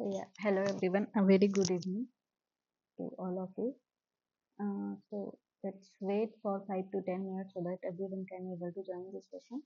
Hello everyone. A very good evening to all of you. Let's wait for 5 to 10 minutes so that everyone can able to join this session.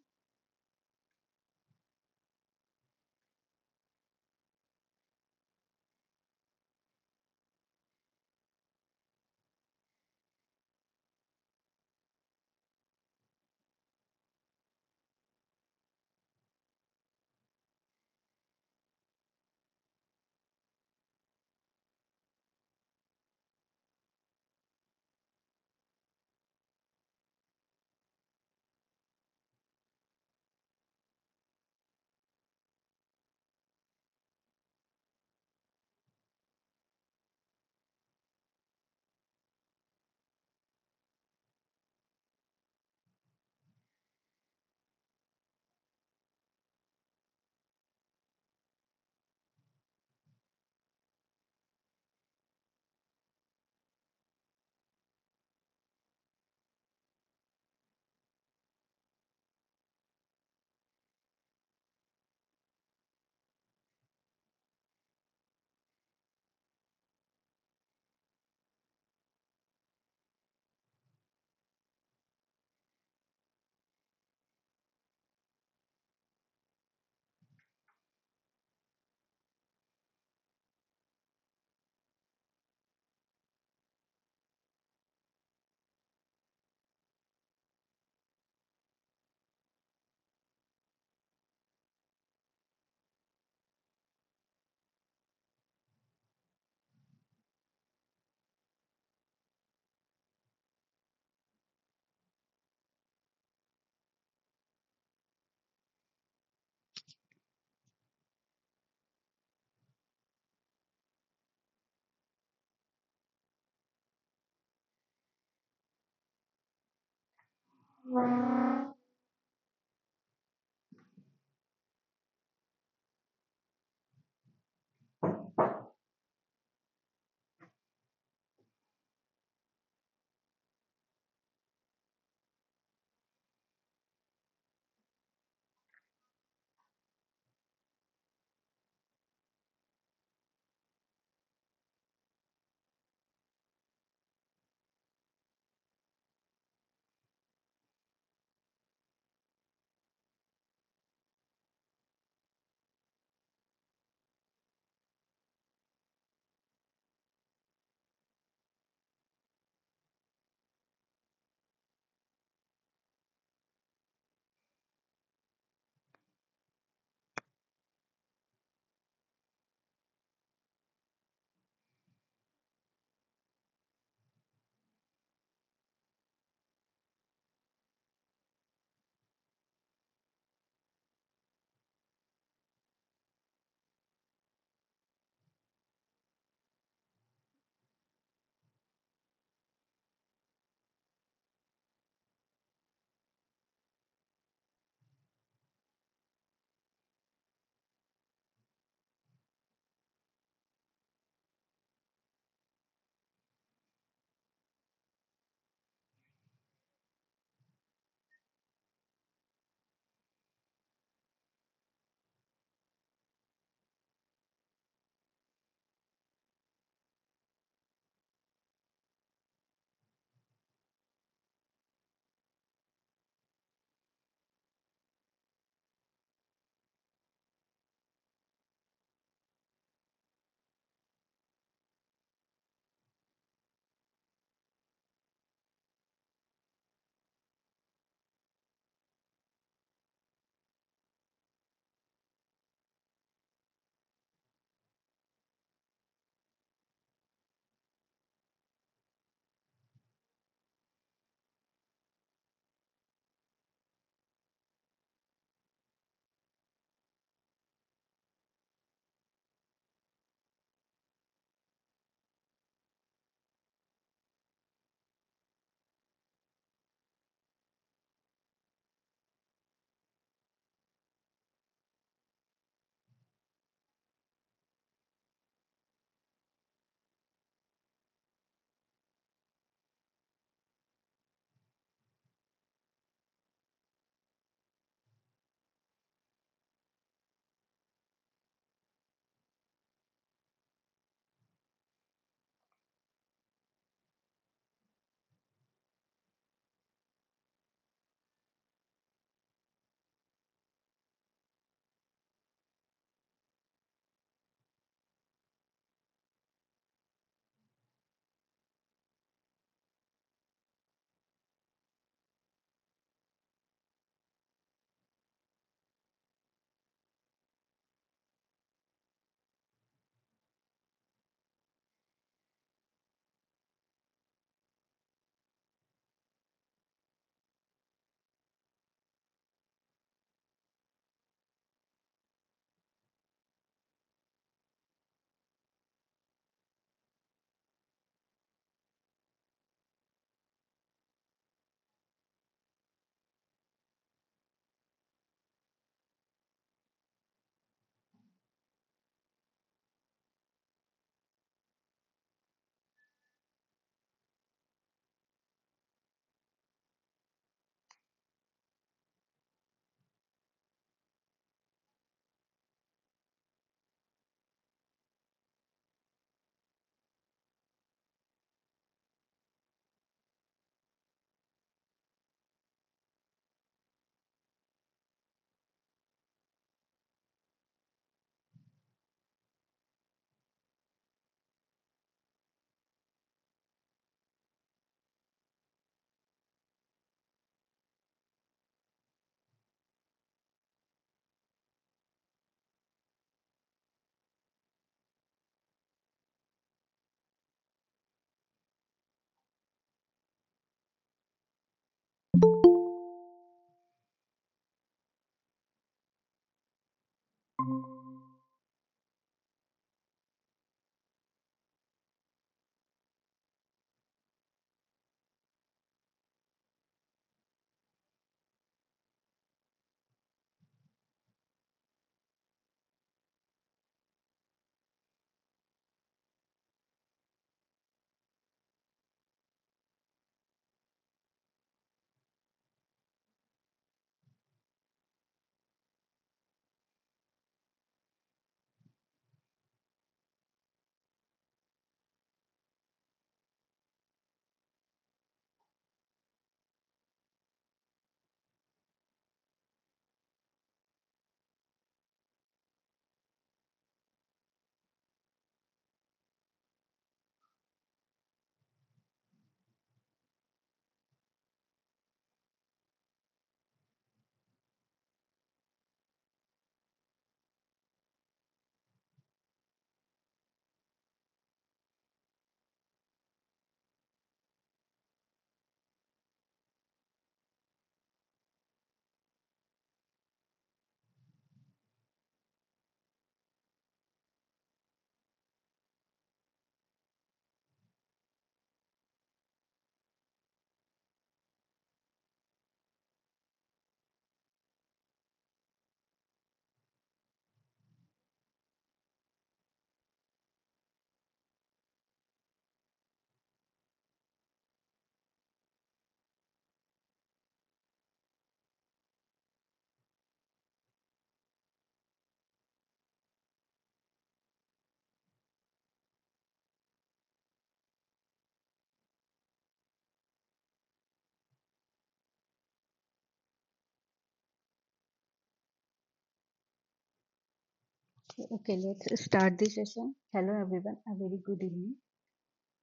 Okay, let's start the session. Hello everyone, a very good evening.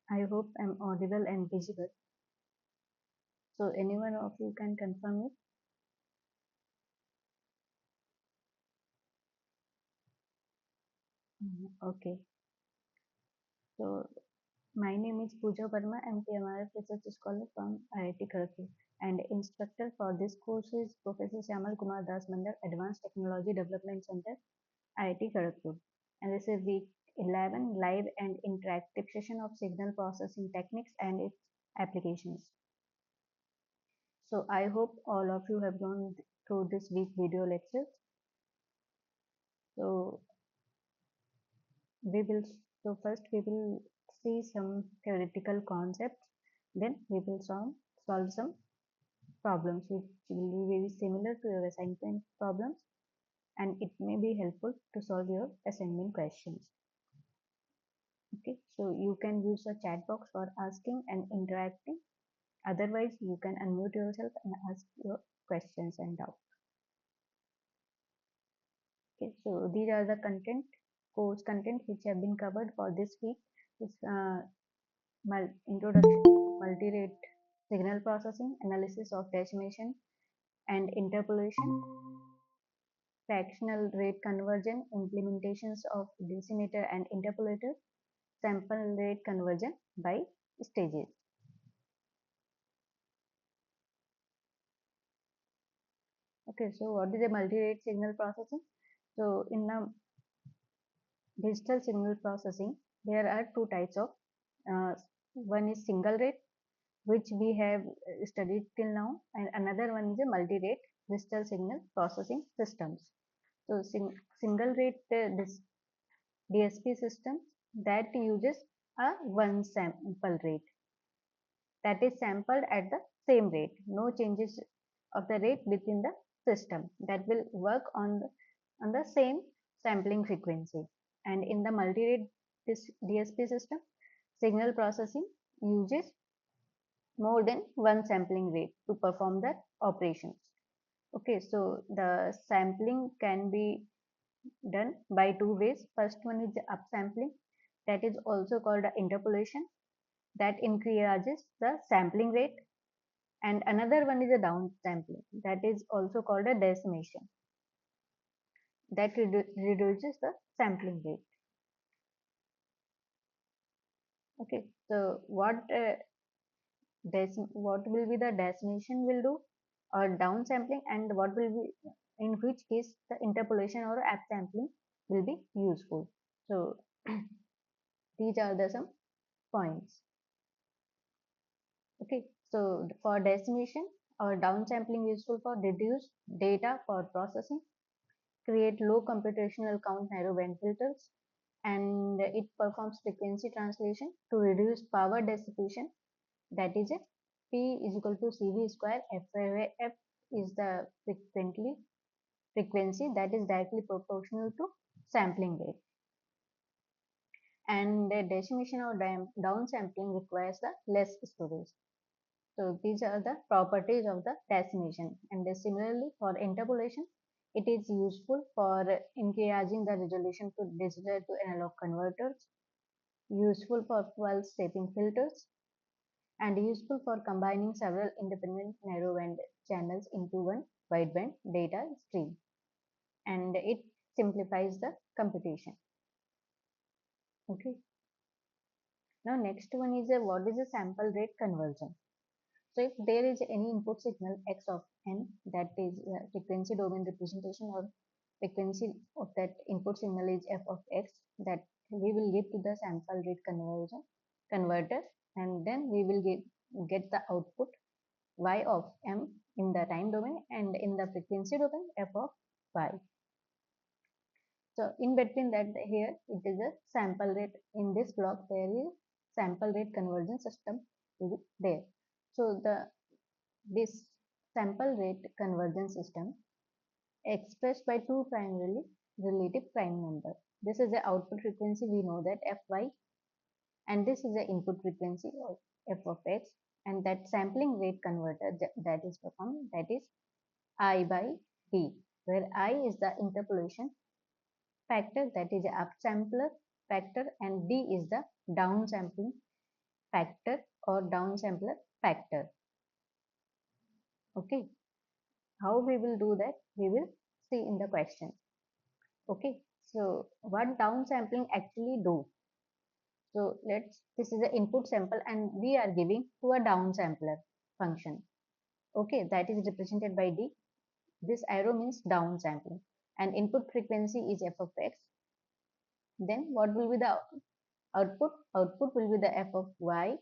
I hope I'm audible and visible. So anyone of you can confirm it? Okay. So my name is Pooja Verma. I'm PMRF Research Scholar from IIT Kharagpur, and instructor for this course is Professor Syamal Kumar Das Mandal, Advanced Technology Development Center, IIT Kharagpur. And this is week 11 live and interactive session of signal processing techniques and its applications. So I hope all of you have gone through this week video lecture. So we will so first we will see some theoretical concepts, then we will solve some problems which will be very similar to your assignment problems, and it may be helpful to solve your assignment questions. Okay, so you can use a chat box for asking and interacting. Otherwise, you can unmute yourself and ask your questions and doubts. Okay, so these are the course content which have been covered for this week. Is introduction to multi-rate signal processing, analysis of decimation and interpolation, fractional rate conversion, implementations of decimator and interpolator, sample rate conversion by stages. Okay, so what is a multi-rate signal processing? So in the digital signal processing, there are two types of one is single rate, which we have studied till now, and another one is a multi-rate digital signal processing systems. So single rate DSP system that uses a one sample rate, that is sampled at the same rate, no changes of the rate within the system, that will work on the same sampling frequency. And in the multi-rate DSP system, signal processing uses more than one sampling rate to perform the operations. Okay, so the sampling can be done by two ways. First one is the upsampling, that is also called interpolation, that increases the sampling rate, and another one is a downsampling, that is also called a decimation, that reduces the sampling rate. Okay, so what will be the decimation will do, or downsampling, and what will be, in which case the interpolation or upsampling will be useful. So these are the some points. Okay, so for decimation or downsampling useful for reduce data for processing, create low computational count narrowband filters, and it performs frequency translation to reduce power dissipation, that is a P is equal to CV square F, where F is the frequency that is directly proportional to sampling rate. And the decimation or downsampling requires the less storage. So these are the properties of the decimation. And similarly for interpolation, it is useful for increasing the resolution to digital to analog converters, useful for pulse shaping filters, and useful for combining several independent narrowband channels into one wideband data stream. And it simplifies the computation. Okay. Now next one is what is a sample rate conversion. So if there is any input signal x of n, that is frequency domain representation, or frequency of that input signal is f of x, that we will give to the sample rate converter, and then we will get the output y of m in the time domain, and in the frequency domain f of y. So in between that, here it is a sample rate. In this block there is sample rate conversion system is there. So this sample rate conversion system expressed by two primarily relative prime number. This is the output frequency, we know that fy, and this is the input frequency of f of x, and that sampling rate converter that is performed, that is I by d, where I is the interpolation factor, that is a upsampler factor, and D is the downsampling factor or downsampler factor. Okay, how we will do that we will see in the question. Okay, so what downsampling actually do? So this is the input sample and we are giving to a downsampler function. Okay, that is represented by D. This arrow means downsampling and input frequency is f of x. Then what will be the output? Output will be the f of y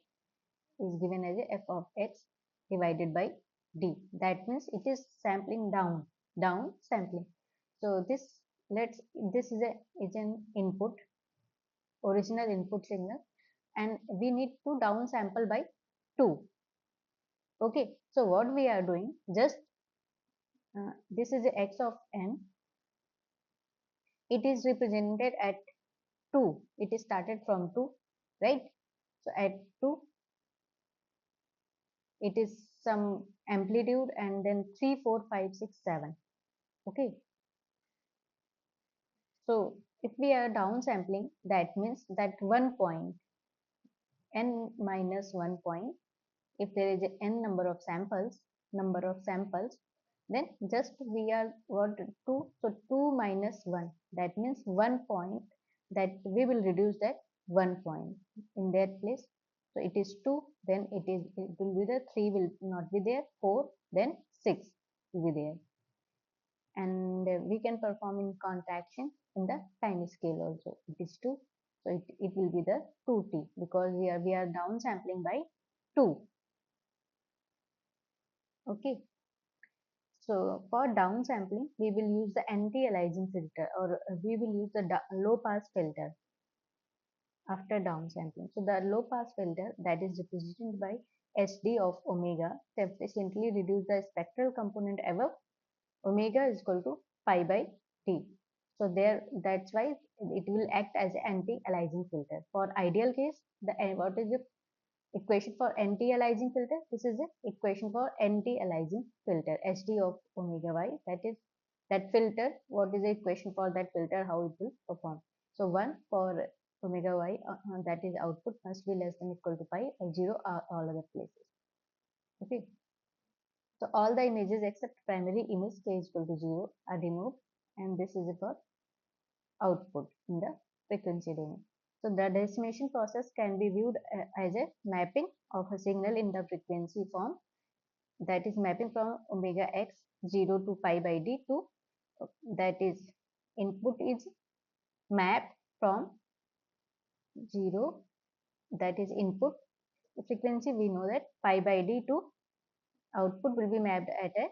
is given as a f of x divided by D. That means it is sampling down sampling. So this is an input, original input signal, and we need to downsample by 2. Okay, so what we are doing, just this is the x of n. It is represented at 2. It is started from 2, right? So at 2, it is some amplitude and then 3, 4, 5, 6, 7. Okay. So if we are downsampling, that means that one point, n minus 1 point, if there is a n number of samples, then just we are what 2, so 2 minus 1, that means 1 point, that we will reduce that 1 point in that place. So it is 2, then it will be there, 3 will not be there, 4, then 6 will be there. And we can perform in contraction in the time scale also. It is 2, so it will be the 2t because we are downsampling by 2. Okay, so for downsampling we will use the anti-aliasing filter, or we will use the low pass filter after downsampling. So the low pass filter, that is represented by SD of omega, sufficiently reduce the spectral component above omega is equal to pi by t. So that's why it will act as an anti-aliasing filter. For ideal case, what is the equation for anti-aliasing filter? This is the equation for anti-aliasing filter, SD of omega y. That is that filter. What is the equation for that filter? How it will perform? So 1 for omega y, that is output must be less than equal to pi, or 0 are all other places. Okay. So all the images except primary image k is equal to 0 are removed, and this is for output in the frequency domain. So the decimation process can be viewed as a mapping of a signal in the frequency form, that is mapping from omega x 0 to pi by d to, that is input is mapped from 0, that is input frequency, we know that pi by d, to output will be mapped at a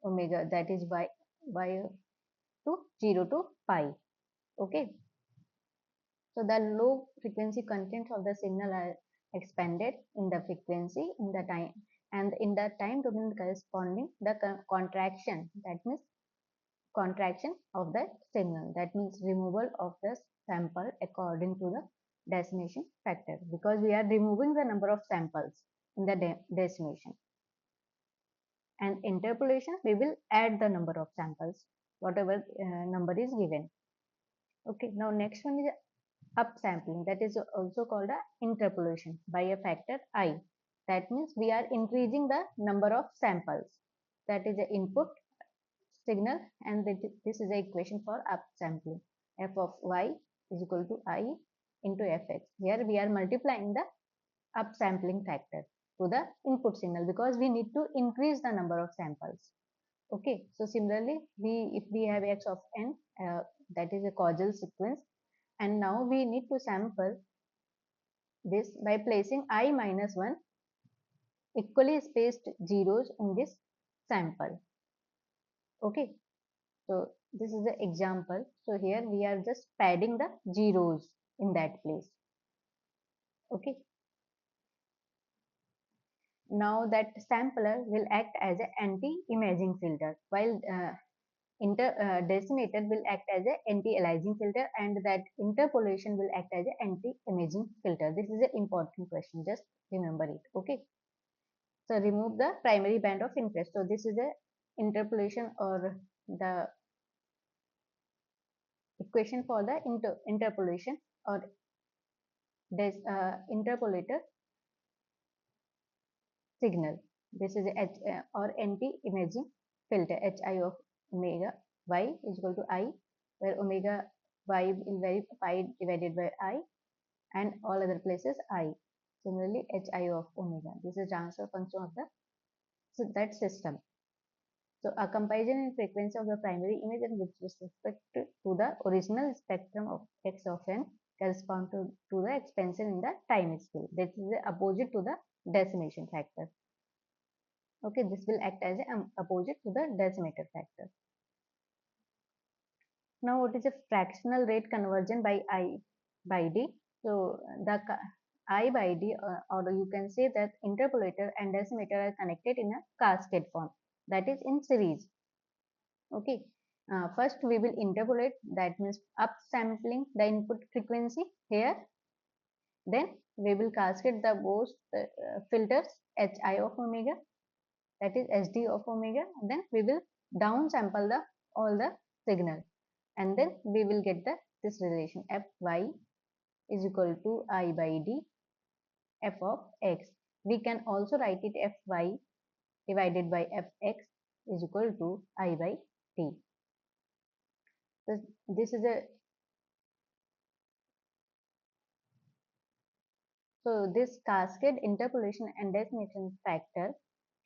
omega, that is y to 0 to pi. Okay, so the low frequency contents of the signal are expanded in the frequency in the time, and in the time domain corresponding the contraction, that means contraction of the signal, that means removal of the sample according to the decimation factor, because we are removing the number of samples in the decimation. And interpolation, we will add the number of samples whatever number is given. Okay, now next one is upsampling, that is also called a interpolation by a factor I. That means we are increasing the number of samples, that is the input signal, and this is the equation for upsampling. F of y is equal to I into fx. Here we are multiplying the upsampling factor to the input signal because we need to increase the number of samples. Okay, so similarly, if we have x of n, that is a causal sequence, and now we need to sample this by placing I minus 1 equally spaced zeros in this sample. Okay, so this is the example. So here we are just padding the zeros in that place. Okay, now that sampler will act as an anti-imaging filter, while decimator will act as an anti-aliasing filter, and that interpolation will act as an anti-imaging filter. This is an important question, just remember it. Okay, so remove the primary band of interest. So this is a interpolation or the equation for the interpolation or interpolator signal. This is H or anti-imaging filter. Hi of omega y is equal to I, where omega y will vary pi divided by I, and all other places I. Similarly, Hi of omega. This is transfer function of the that system. So a comparison in frequency of the primary image and with respect to the original spectrum of x of n correspond to the expansion in the time scale. This is the opposite to the decimation factor. Okay, this will act as an opposite to the decimator factor. Now, what is a fractional rate conversion by I by D? So, the I by D, or you can say that interpolator and decimator are connected in a cascade form, that is in series. Okay, first we will interpolate, that means upsampling the input frequency here. Then we will cascade the both filters Hi of omega, that is SD of omega. Then we will downsample the all the signal, and then we will get this relation Fy is equal to I by D f of x. We can also write it Fy divided by Fx is equal to I by D. So this is a so this cascade interpolation and decimation factor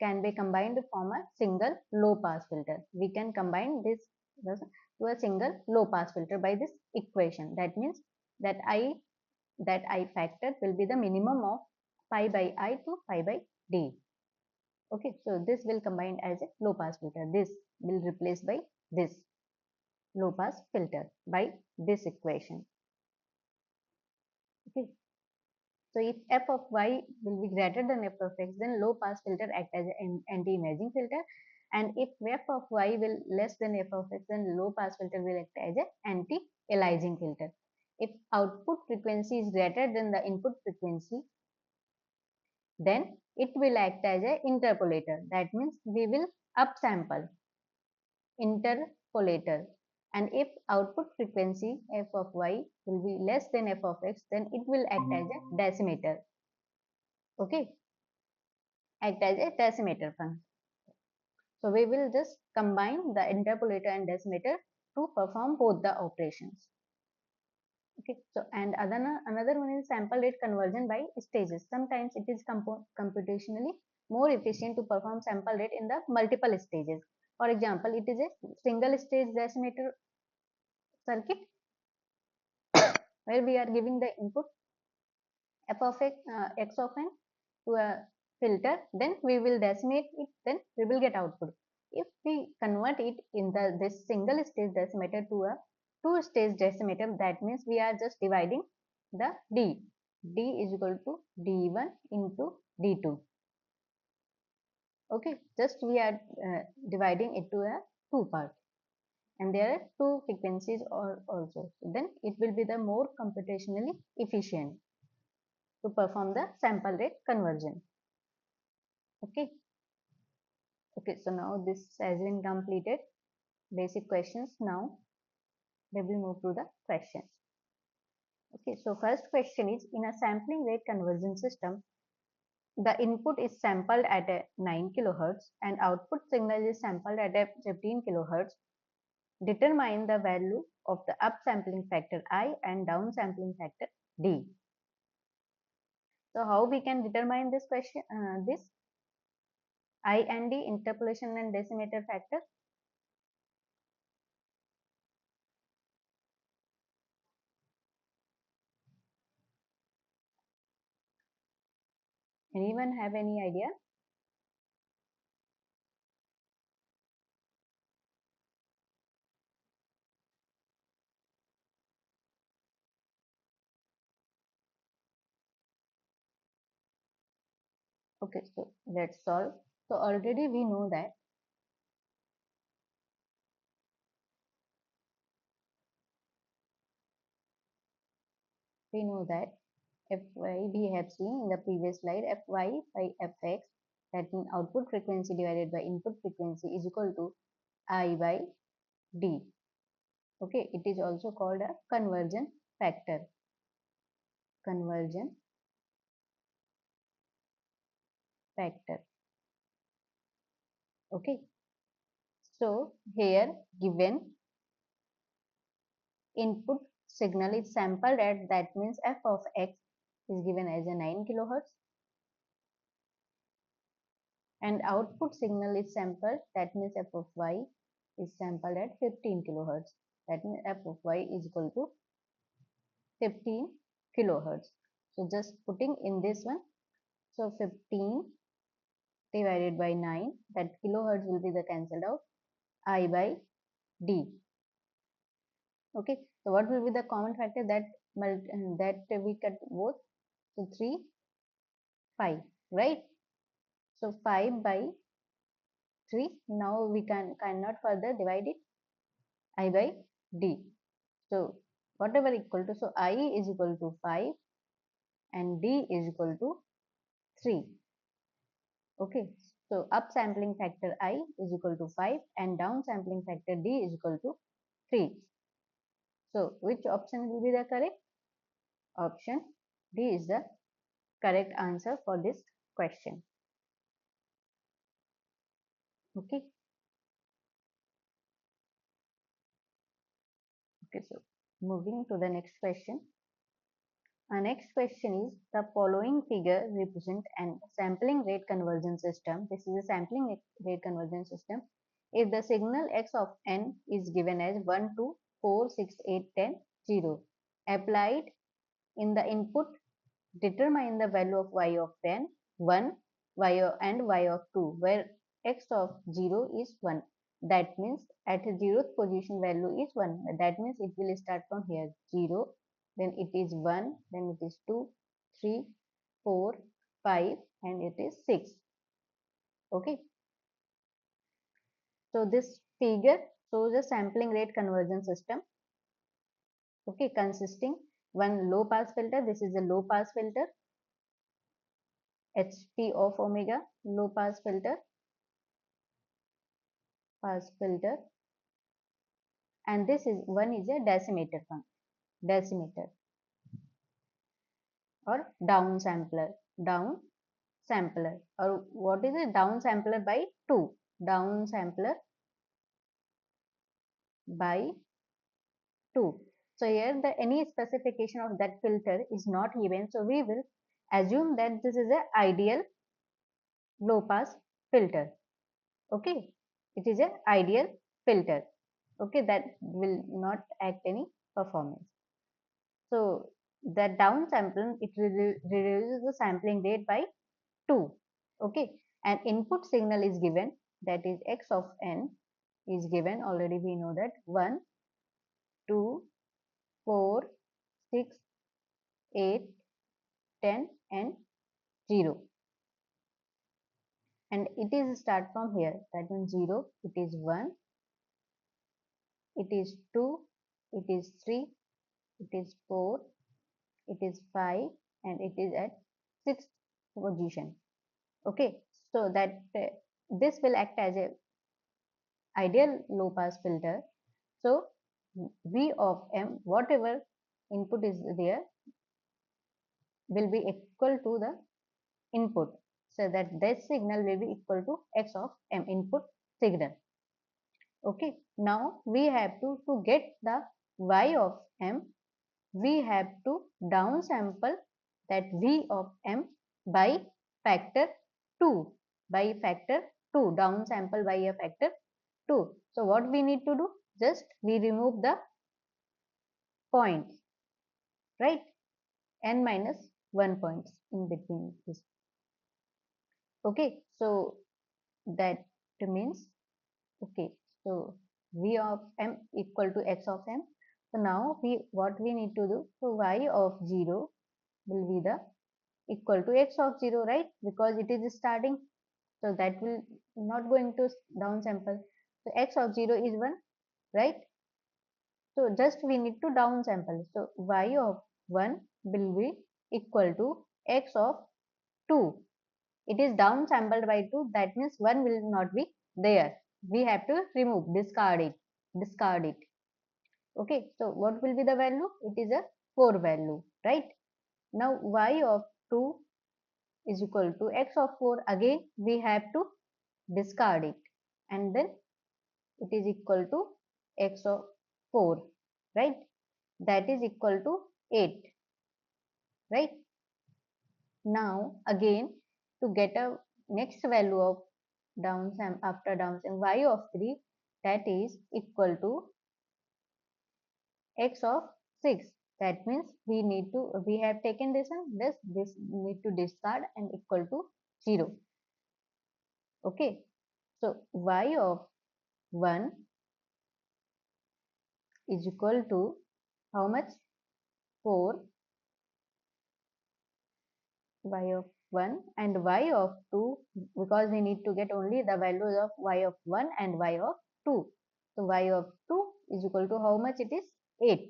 can be combined to form a single low pass filter. We can combine this to a single low pass filter by this equation. That means that I factor will be the minimum of pi by I to pi by D. Okay, so this will combine as a low pass filter. This will replace by this low pass filter by this equation. Okay, so if f of y will be greater than f of x, then low pass filter act as an anti-imaging filter. And if f of y will less than f of x, then low pass filter will act as an anti-aliasing filter. If output frequency is greater than the input frequency, then it will act as an interpolator. That means we will upsample, interpolator. And if output frequency f of y will be less than f of x, then it will act as a decimator. Okay, act as a decimator function. So we will just combine the interpolator and decimator to perform both the operations. Okay, so and another one is sample rate conversion by stages. Sometimes it is computationally more efficient to perform sample rate in the multiple stages. For example, it is a single stage decimator circuit where we are giving the input f of x of n to a filter, then we will decimate it, then we will get output. If we convert it in this single stage decimator to a two stage decimator, that means we are just dividing the d is equal to d1 into d2. Okay, just we are dividing it to a two part, and there are two frequencies also, then it will be the more computationally efficient to perform the sample rate conversion. Okay, so now this has been completed basic questions. Now we will move to the questions. Okay, so first question is, in a sampling rate conversion system, the input is sampled at a 9 kilohertz and output signal is sampled at a 15 kilohertz. Determine the value of the upsampling factor I and downsampling factor D. So how we can determine this question, this I and D, interpolation and decimator factor? Anyone have any idea? Okay, so let's solve. So already we know that Fy we have seen in the previous slide, Fy by Fx, that means output frequency divided by input frequency is equal to I by D. Okay, it is also called a conversion factor. Conversion factor. Okay, so here given input signal is sampled at, that means f of x is given as a 9 kilohertz, and output signal is sampled, that means f of y is sampled at 15 kilohertz, that means f of y is equal to 15 kilohertz. So just putting in this one, so 15 divided by 9, that kilohertz will be the cancelled out, I by d. Okay, so what will be the common factor that we cut both? So 3, 5, right? So 5 by 3. Now we cannot further divide it, I by d. So whatever equal to, so I is equal to 5 and d is equal to 3. Okay, so up sampling factor I is equal to 5 and down sampling factor d is equal to 3. So which option will be the correct? Option D is the correct answer for this question. Okay. Okay, so moving to the next question. Our next question is, the following figure represent an sampling rate conversion system. This is a sampling rate conversion system. If the signal x of n is given as 1, 2, 4, 6, 8, 10, 0, applied in the input, determine the value of y of 10, 1, and y of 2, where x of 0 is 1. That means at 0th position value is 1. That means it will start from here 0, then it is 1, then it is 2, 3, 4, 5, and it is 6. Okay. So this figure shows a sampling rate conversion system. Okay, consisting one low pass filter. This is a low pass filter, HT of omega, low pass filter, and this is one is a decimator function, decimator or down sampler, or what is a down sampler by 2, down sampler by 2. So here the any specification of that filter is not given, so we will assume that this is a ideal low pass filter. Okay, it is a ideal filter. Okay, that will not act any performance. So the down sampling, it reduces the sampling rate by 2. Okay, and input signal is given, that is x of n is given, already we know that 1, 2, 4, 6, 8, 10 and 0. And it is start from here, that means 0, it is 1, it is 2, it is 3, it is 4, it is 5, and it is at 6th position. Okay, so that this will act as a ideal low pass filter. So V of m, whatever input is there, will be equal to the input, so that this signal will be equal to x of m, input signal. Okay, now we have to get the y of m, we have to downsample that V of m by factor 2, by factor 2, downsample by a factor 2. So what we need to do? Just we remove the points, right? N minus 1 points in between this. Okay, so that means, okay, so V of m equal to x of m. So now what we need to do? So y of 0 will be the equal to x of 0, right? Because it is starting, so that will not going to downsample. So x of 0 is 1, right? So just we need to downsample. So y of 1 will be equal to x of 2. It is downsampled by 2, that means 1 will not be there. We have to remove, discard it. Okay, so what will be the value? It is a 4 value, right? Now y of 2 is equal to x of 4. Again, we have to discard it, and then it is equal to x of 4, right? That is equal to 8, right? Now again, to get a next value of downsum after downsum y of 3, that is equal to x of 6. That means we have taken this and this need to discard and equal to 0. Okay, so y of 1 is equal to how much? 4 y of 1 and y of 2, because we need to get only the values of y of 1 and y of 2. So y of 2 is equal to how much? It is 8.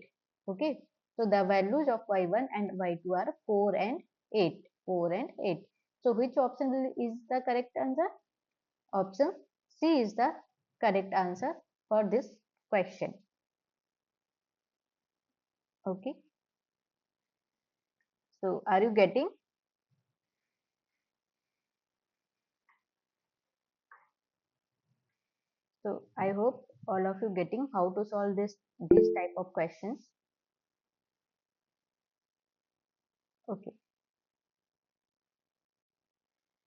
Okay, so the values of y1 and y2 are 4 and 8. 4 and 8. So which option is the correct answer? Option C is the correct answer for this question. Okay, so are you getting? So I hope all of you getting how to solve these type of questions. Okay,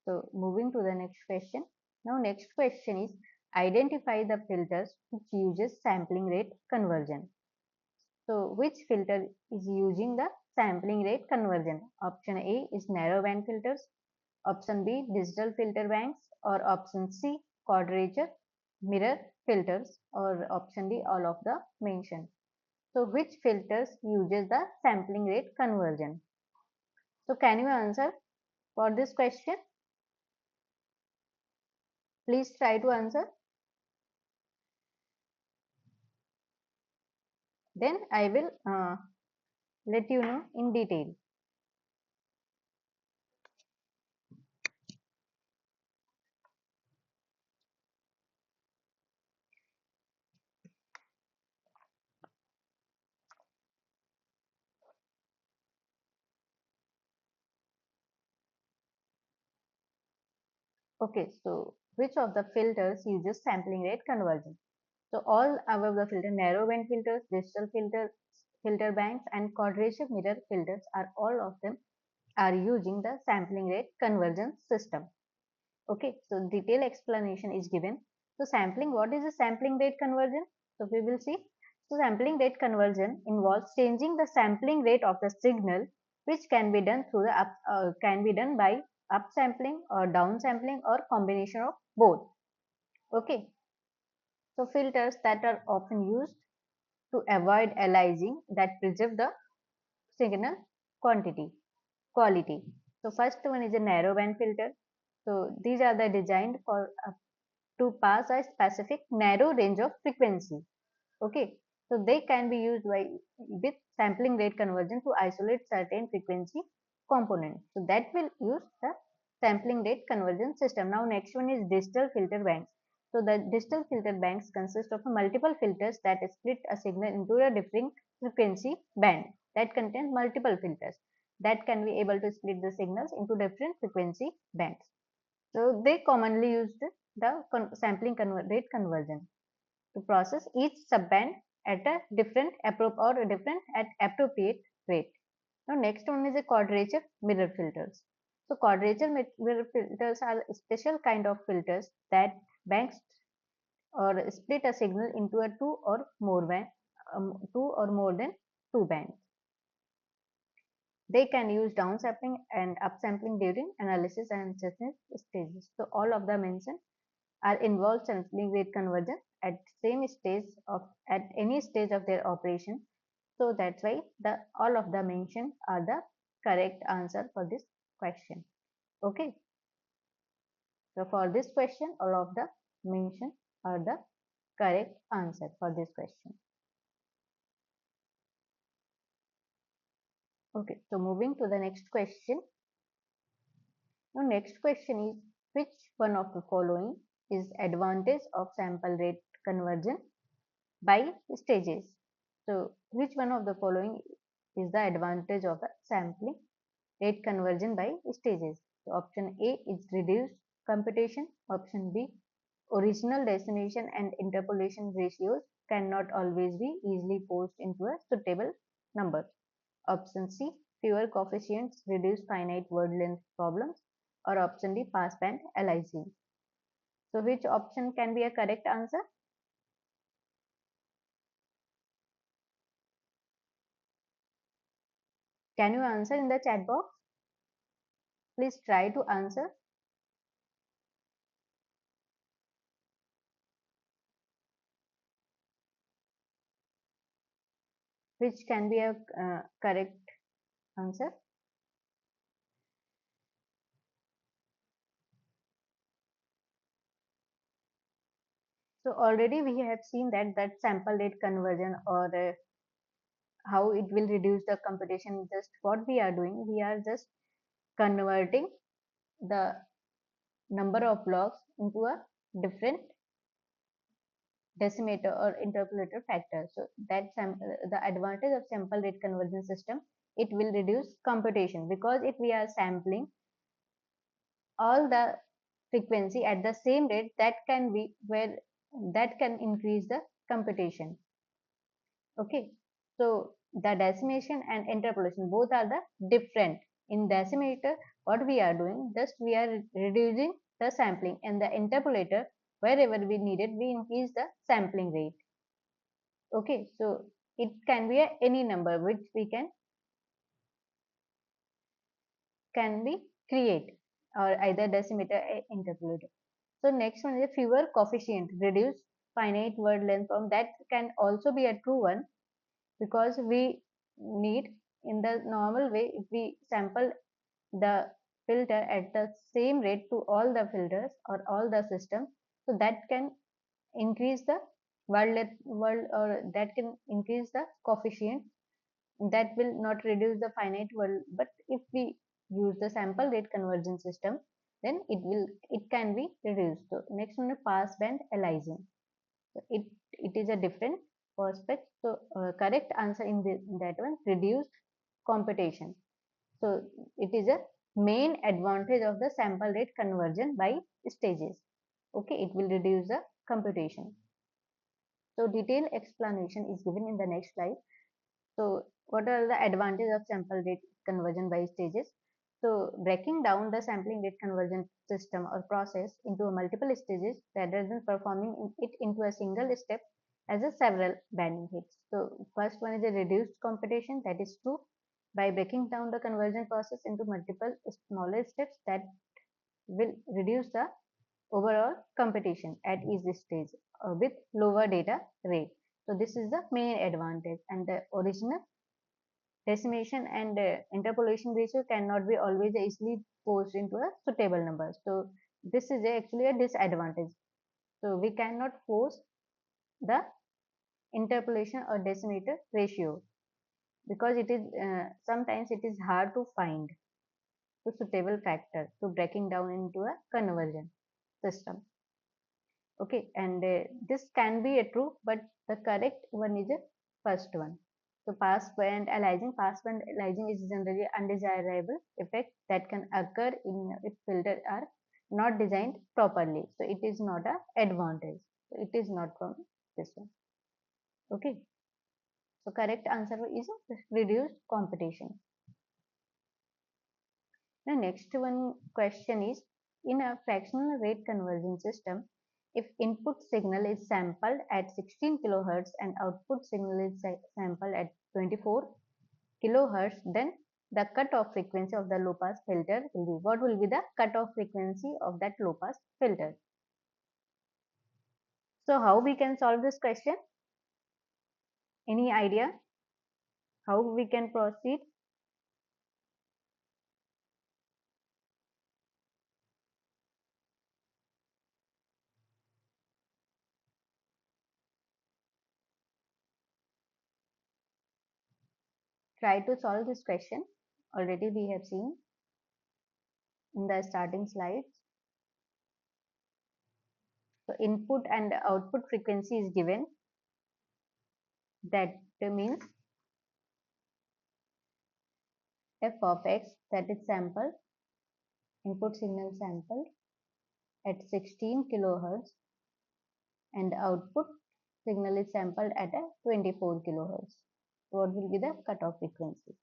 so moving to the next question. Now next question is identify the filters which uses sampling rate conversion. So which filter is using the sampling rate conversion? Option A is narrowband filters, option B digital filter banks, or option C quadrature mirror filters, or option D all of the mentioned. So which filters uses the sampling rate conversion? So can you answer for this question? Please try to answer. Then I will let you know in detail. Okay, so which of the filters uses sampling rate conversion? So all above the filter, narrowband filters, digital filter banks, and quadrature mirror filters are all of them are using the sampling rate conversion system. Okay, so detailed explanation is given. So sampling, what is a sampling rate conversion? So we will see. So sampling rate conversion involves changing the sampling rate of the signal, which can be done through the can be done by upsampling or downsampling or combination of both. Okay, so filters that are often used to avoid aliasing that preserve the signal quality. So first one is a narrowband filter. So these are the designed for to pass a specific narrow range of frequency. Okay, so they can be used by with sampling rate conversion to isolate certain frequency components. So that will use the sampling rate conversion system. Now next one is digital filter banks. So the digital filter banks consist of multiple filters that split a signal into a different frequency band that contains multiple filters that can be able to split the signals into different frequency bands. So they commonly used the sampling rate conversion to process each subband at a different at appropriate rate. Now next one is a quadrature mirror filters. So quadrature mirror filters are a special kind of filters that banks or split a signal into a two or more than two bands. They can use downsampling and upsampling during analysis and synthesis stages. So all of the mentioned are involved sampling rate conversion at same stage of at any stage of their operation. So that's why the all of the mentioned are the correct answer for this question. Okay. So for this question, all of the mentioned are the correct answer for this question. Okay. So moving to the next question. Now next question is which one of the following is advantage of sample rate conversion by stages? So which one of the following is the advantage of the sampling rate conversion by stages? So option A is reduced computation. Option B, original destination and interpolation ratios cannot always be easily forced into a suitable number. Option C, fewer coefficients reduce finite word length problems. Or option D, passband aliasing. So which option can be a correct answer? Can you answer in the chat box? Please try to answer. Which can be a correct answer? So already we have seen that sample rate conversion, or how it will reduce the computation. Just what we are doing, we are just converting the number of blocks into a different decimator or interpolator factor. So that the advantage of sample rate conversion system, it will reduce computation, because if we are sampling all the frequency at the same rate, that can be where that can increase the computation. Okay, so the decimation and interpolation both are the different. In decimator, what we are doing, just we are reducing the sampling, and the interpolator, wherever we need it, we increase the sampling rate. Okay, so it can be any number which we can be create, or either decimator or interpolator. So next one is a fewer coefficient reduce finite word length from, that can also be a true one, because we need, in the normal way, if we sample the filter at the same rate to all the filters or all the systems, so that can increase the word, or that can increase the coefficient, that will not reduce the finite word. But if we use the sample rate conversion system, then it can be reduced. So next one is pass band aliasing. So it is a different perspective. So correct answer in that one, reduced computation. So it is a main advantage of the sample rate conversion by stages. Okay, it will reduce the computation. So detailed explanation is given in the next slide. So what are the advantages of sample rate conversion by stages? So breaking down the sampling rate conversion system or process into multiple stages rather than performing it into a single step has a several benefits. So first one is a reduced computation, that is true. By breaking down the conversion process into multiple smaller steps, that will reduce the overall computation at each stage with lower data rate. So this is the main advantage. And the original decimation and interpolation ratio cannot be always easily forced into a suitable number. So this is actually a disadvantage. So we cannot force the interpolation or decimator ratio, because it is sometimes it is hard to find the suitable factor to breaking down into a conversion system. Okay, and this can be a true, but the correct one is a first one. So pass band aliasing is generally undesirable effect that can occur in if filters are not designed properly. So it is not a advantage. So it is not from this one. Okay. So correct answer is reduced competition. The next one question is, in a fractional rate conversion system, if input signal is sampled at 16 kilohertz and output signal is sampled at 24 kilohertz, then the cutoff frequency of the low pass filter will be, what will be the cutoff frequency of that low pass filter? So how we can solve this question? Any idea how we can proceed? Try to solve this question. Already we have seen in the starting slides. So input and output frequency is given, that means f of x, that is sample, input signal sample at 16 kilohertz, and output signal is sampled at a 24 kilohertz. What will be the cutoff frequency?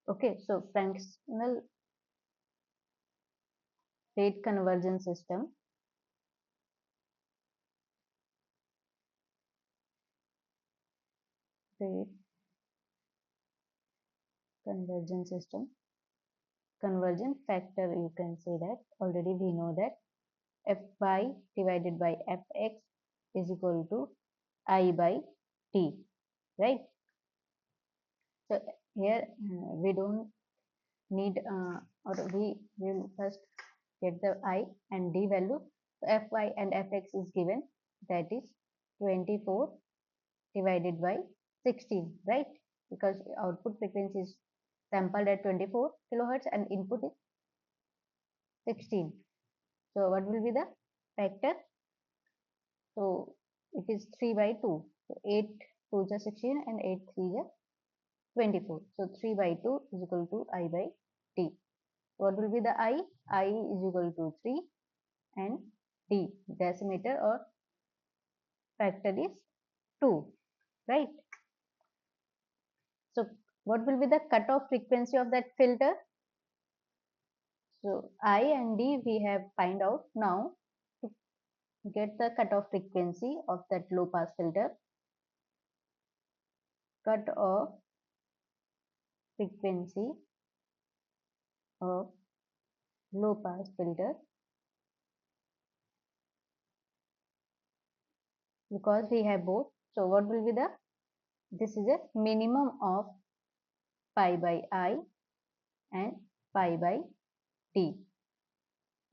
Okay, so fractional rate conversion system. Rate conversion system. Conversion factor, you can say that. Already we know that fy divided by fx is equal to I by t, right? So here we don't need or we will first get the I and D value. So fy and fx is given, that is 24 divided by 16, right? Because output frequency is sampled at 24 kilohertz and input is 16. So what will be the factor? So it is 3 by 2. So 8 2 is 16 and 8 3 is 24. So 3 by 2 is equal to I by t. What will be the I? I is equal to 3 and t, decimeter or factor is 2, right? So what will be the cutoff frequency of that filter? So I and D we have find out. Now to get the cutoff frequency of that low pass filter, cutoff frequency of low pass filter, because we have both. So what will be the, this is a minimum of pi by I and pi by T.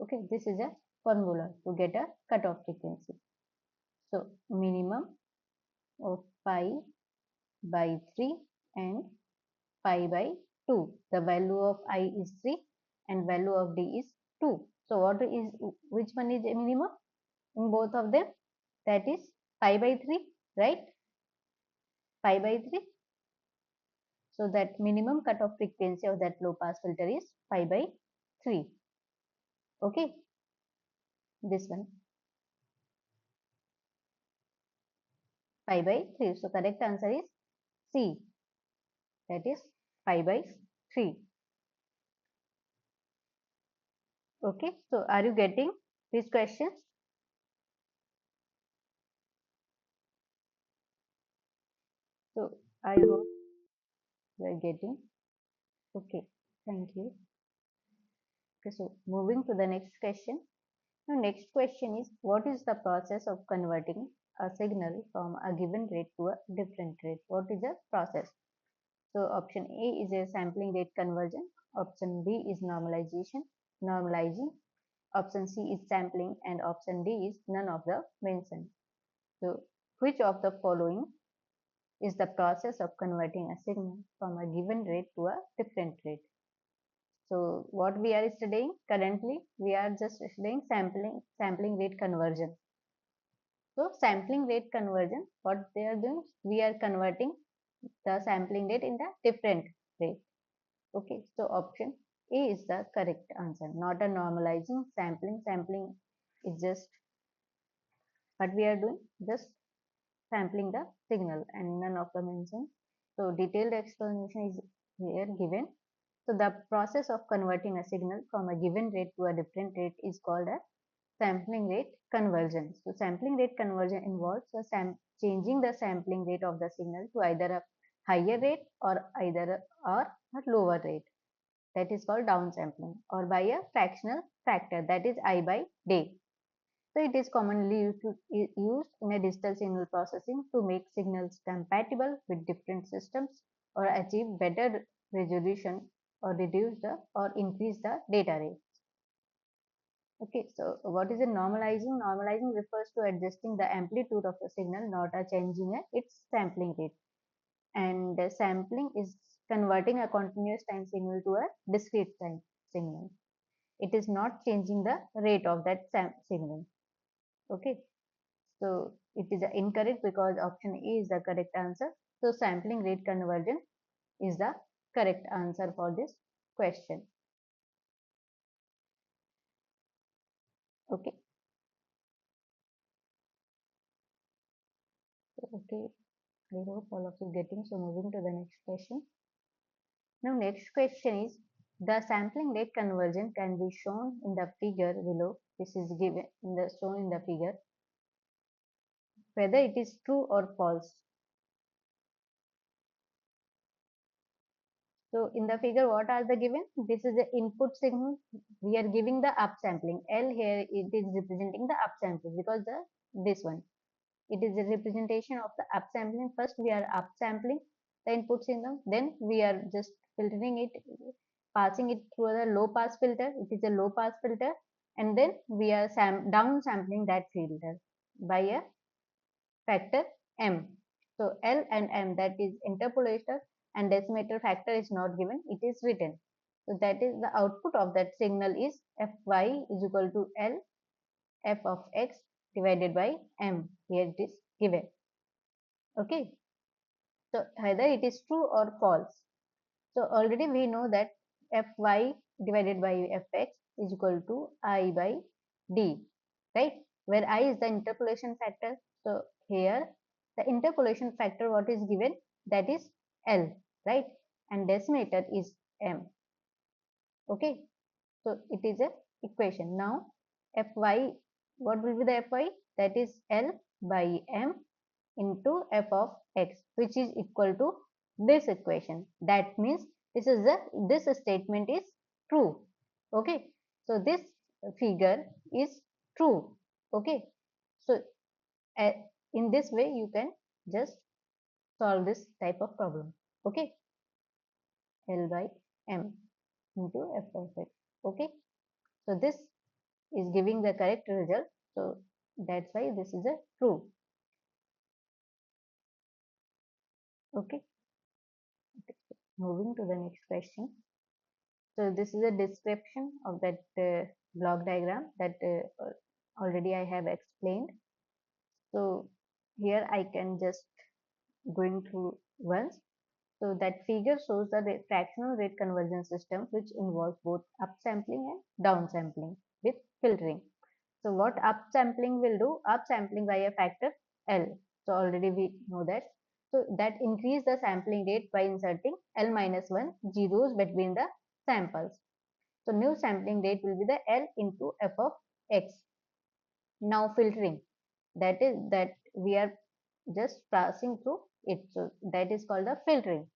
Okay, this is a formula to get a cutoff frequency. So minimum of pi by 3 and pi by 2. The value of I is 3 and value of D is 2. So what is, which one is a minimum in both of them? That is pi by 3, right? Pi by 3. So that minimum cutoff frequency of that low pass filter is pi by 3. Okay, this one, pi by 3. So correct answer is C, that is pi by 3. Okay, so are you getting these questions? So I hope you are getting. Okay, thank you. Okay, so moving to the next question. The next question is, what is the process of converting a signal from a given rate to a different rate? What is the process? So option A is a sampling rate conversion. Option B is normalizing. Option C is sampling, and option D is none of the mentioned. So which of the following is the process of converting a signal from a given rate to a different rate? So what we are studying currently, we are just studying sampling rate conversion. So sampling rate conversion, what they are doing, we are converting the sampling rate in the different rate. Okay, so option A is the correct answer, not a normalizing sampling. Sampling is just what we are doing, just sampling the signal and none of the mention. So detailed explanation is here given. So the process of converting a signal from a given rate to a different rate is called a sampling rate conversion. So sampling rate conversion involves changing the sampling rate of the signal to either a higher rate or a lower rate. That is called downsampling, or by a fractional factor, that is I by D. So it is commonly used in a digital signal processing to make signals compatible with different systems or achieve better resolution or reduce the or increase the data rate. Okay, so what is a normalizing? Normalizing refers to adjusting the amplitude of the signal, not a changing its sampling rate. And sampling is converting a continuous time signal to a discrete time signal. It is not changing the rate of that signal. Okay, so it is incorrect because option A is the correct answer. So sampling rate conversion is the correct answer for this question. Okay. Okay. I hope all of you getting. So moving to the next question. Now next question is, the sampling rate conversion can be shown in the figure below. This is given in the shown in the figure, whether it is true or false. So in the figure, what are the given? This is the input signal. We are giving the upsampling. L here it is representing the upsampling because the this one. It is a representation of the upsampling. First we are upsampling the input signal. Then we are just filtering it, passing it through the low pass filter. It is a low pass filter. And then we are down sampling that filter by a factor m. So L and m, that is interpolator and decimator factor, is not given, it is written. So that is the output of that signal is Fy is equal to L f of x divided by m. Here it is given. Okay. So either it is true or false. So already we know that Fy divided by Fx is equal to I by D, right? Where I is the interpolation factor. So here the interpolation factor what is given, that is L, right? And decimator is M. Okay. So it is a equation. Now Fy, what will be the Fy? That is L by M into f of x, which is equal to this equation. That means this statement is true. Okay. So this figure is true. Okay. So uh, in this way you can just solve this type of problem. Okay. L by m into f of x. Okay. So this is giving the correct result. So that's why this is a true. Okay. Moving to the next question. So this is a description of that block diagram that already I have explained. So here I can just going through once. So that figure shows the fractional rate conversion system which involves both upsampling and downsampling with filtering. So what upsampling will do? Upsampling by a factor L. So already we know that. So that increase the sampling rate by inserting L minus 1 zeros between the samples. So new sampling rate will be the L into f of x. Now filtering, that is that we are just passing through it. So that is called the filtering.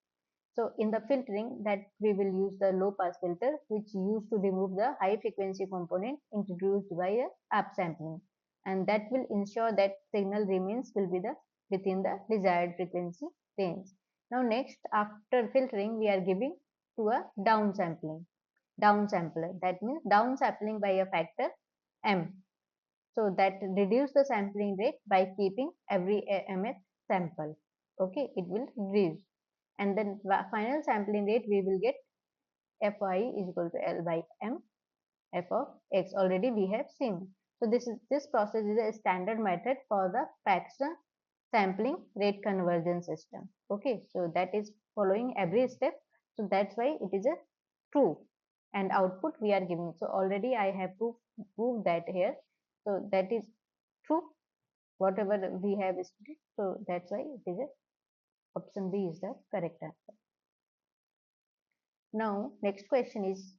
So in the filtering, that we will use the low pass filter which used to remove the high frequency component introduced by a upsampling, and that will ensure that signal remains will be the within the desired frequency range. Now next, after filtering, we are giving to a downsampling. Downsampler, that means downsampling by a factor m. So that reduce the sampling rate by keeping every mth sample. Okay, it will reduce, and then final sampling rate we will get Fy is equal to L by m f of x. Already we have seen. So this process is a standard method for the fractional sampling rate conversion system. Okay, so that is following every step. So that's why it is a true, and output we are giving. So already I have proved that here. So that is true, whatever we have studied. So that's why it is a option B is the correct answer. Now next question is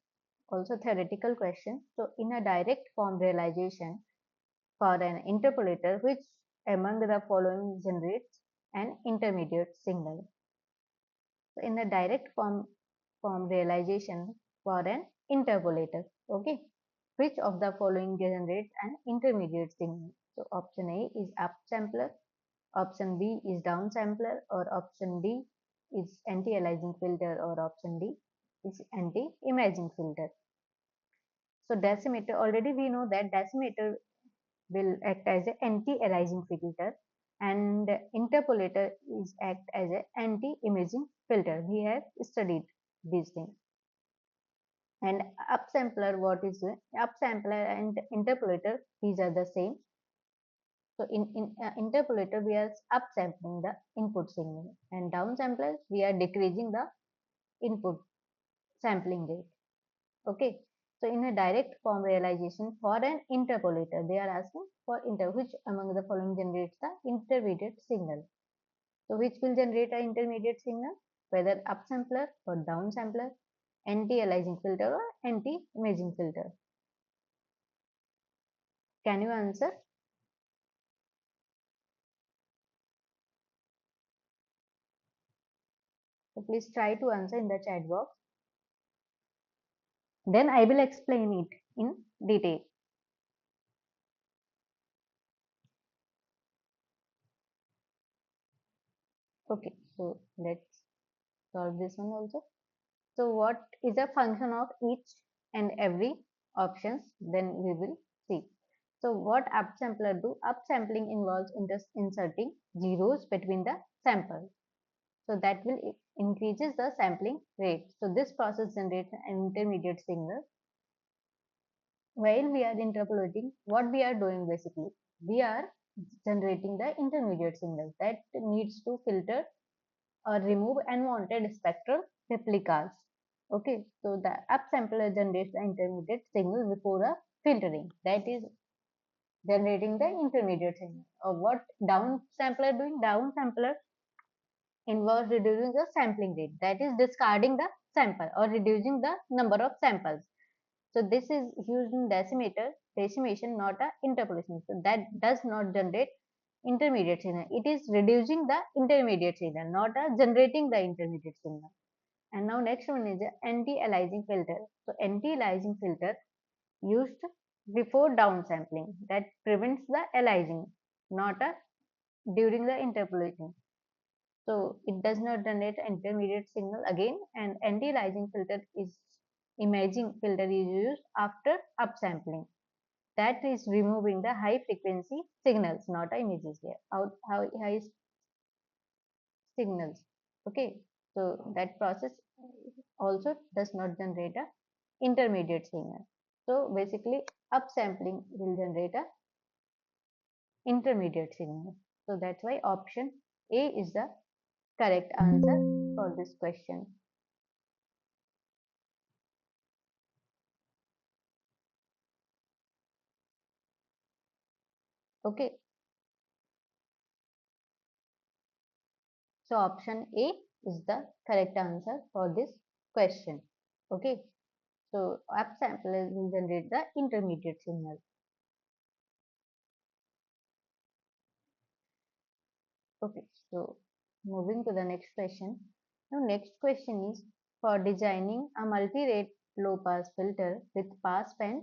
also theoretical question. So in a direct form realization for an interpolator, which among the following generates an intermediate signal? So in a direct form realization for an interpolator, okay, which of the following generates an intermediate signal? So option A is upsampler, option B is downsampler, or option D is anti-aliasing filter, or option D is anti-imaging filter. So decimator, already we know that decimator will act as an anti-aliasing filter, and interpolator is act as an anti-imaging filter. We have studied these things. And upsampler, what is upsampler and interpolator? These are the same. So in interpolator, we are upsampling the input signal, and downsampler, we are decreasing the input sampling rate. Okay. So in a direct form realization for an interpolator, they are asking for which among the following generates the intermediate signal. So which will generate an intermediate signal, whether upsampler or downsampler, anti-aliasing filter or anti-imaging filter. Can you answer? So please try to answer in the chat box. Then I will explain it in detail. Okay, so let's solve this one also. So what is the function of each and every options? Then we will see. So what upsampler do? Upsampling involves inserting zeros between the samples. So that will increases the sampling rate. So this process generates an intermediate signal. While we are interpolating, what we are doing basically, we are generating the intermediate signal that needs to filter or remove unwanted spectral replicas. Okay, so the upsampler generates the intermediate signal before a filtering. That is generating the intermediate signal. Or what downsampler doing? Downsampler involves reducing the sampling rate. That is discarding the sample or reducing the number of samples. So this is used in decimation, not a interpolation. So that does not generate intermediate signal. It is reducing the intermediate signal, not a generating the intermediate signal. And now next one is the anti-aliasing filter. So anti-aliasing filter used before downsampling that prevents the aliasing, not a during the interpolation. So it does not generate intermediate signal again, and anti-aliasing filter is imaging filter is used after upsampling. That is removing the high frequency signals, not images here. High signals. Okay, so that process also does not generate a intermediate signal. So basically, upsampling will generate a intermediate signal. So that's why option A is the correct answer for this question. Okay, so option A is the correct answer for this question. Okay, so upsampler will generate the intermediate signal. Okay, so moving to the next question. Now, next question is for designing a multi-rate low-pass filter with pass band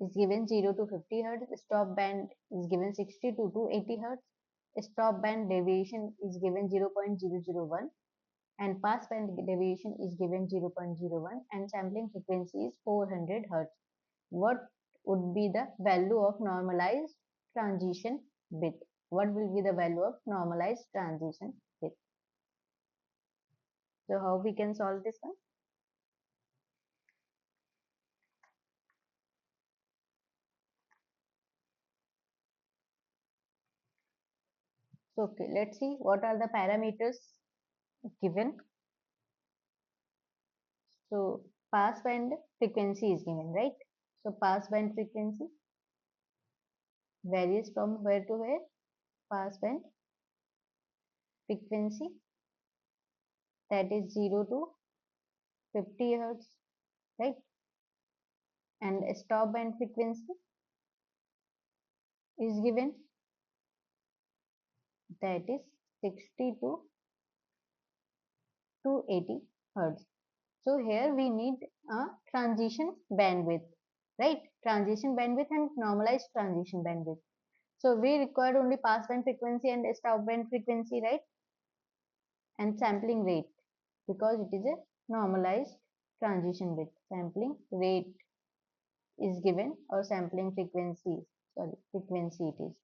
is given 0 to 50 Hz, stop band is given 62 to 80 Hz, stop band deviation is given 0.001, and pass band deviation is given 0.01, and sampling frequency is 400 Hz. What would be the value of normalized transition bit? What will be the value of normalized transition bit? So how we can solve this one? So okay, let's see what are the parameters given. So pass band frequency is given, right? So pass band frequency varies from where to where? Pass band frequency that is 0 to 50 Hz, right? And stop band frequency is given that is 60 to 80 Hz. So here we need a transition bandwidth, right? Transition bandwidth and normalized transition bandwidth. So we required only pass band frequency and stop band frequency, right? And sampling rate because it is a normalized transition bit. Sampling rate is given or sampling frequency, sorry, frequency it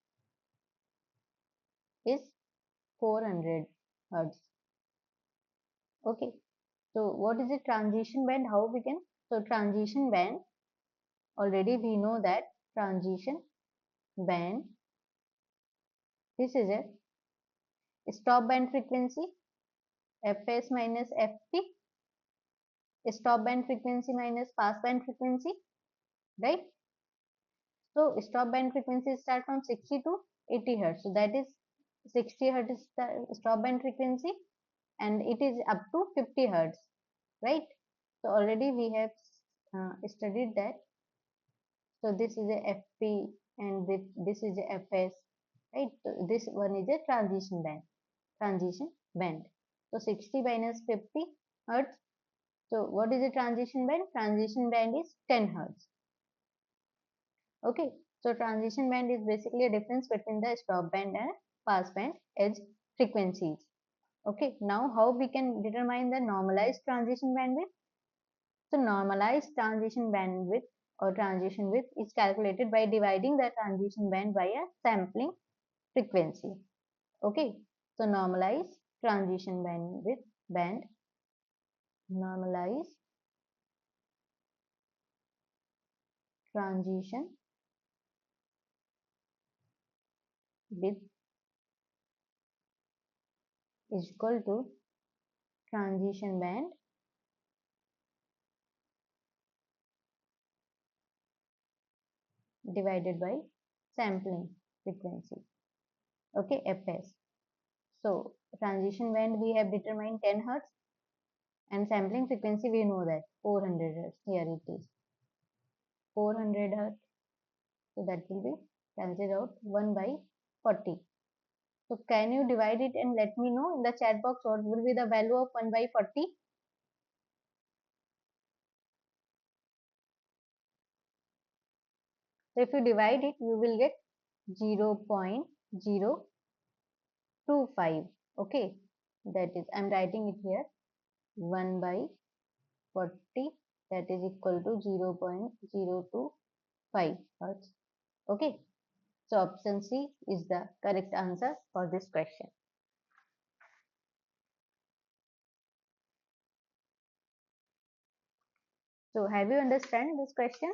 is 400 Hertz. Okay. So what is the transition band? How we can? So transition band, already we know that transition band This is a stop band frequency, Fs minus Fp, stop band frequency minus pass band frequency, right? So stop band frequency start from 60 to 80 hertz. So that is 60 hertz is the stop band frequency, and it is up to 50 hertz, right? So already we have studied that. So this is a Fp and this is a Fs, right? So this one is a transition band. Transition band. So 60 minus 50 hertz. So what is a transition band? Transition band is 10 hertz. Okay. So transition band is basically a difference between the stop band and pass band edge frequencies. Okay. Now how we can determine the normalized transition bandwidth? So normalized transition bandwidth or transition width is calculated by dividing the transition band by a sampling frequency. Okay. So normalized transition bandwidth band normalized transition width is equal to transition band divided by sampling frequency. Okay, Fs. So transition band we have determined 10 hertz and sampling frequency we know that 400 hertz. Here it is 400 hertz. So that will be cancelled out 1 by 40. So can you divide it and let me know in the chat box what will be the value of 1 by 40? So if you divide it, you will get 0.025. Okay, that is, I'm writing it here 1 by 40, that is equal to 0.025 hertz. Okay, so option C is the correct answer for this question. So have you understand this question?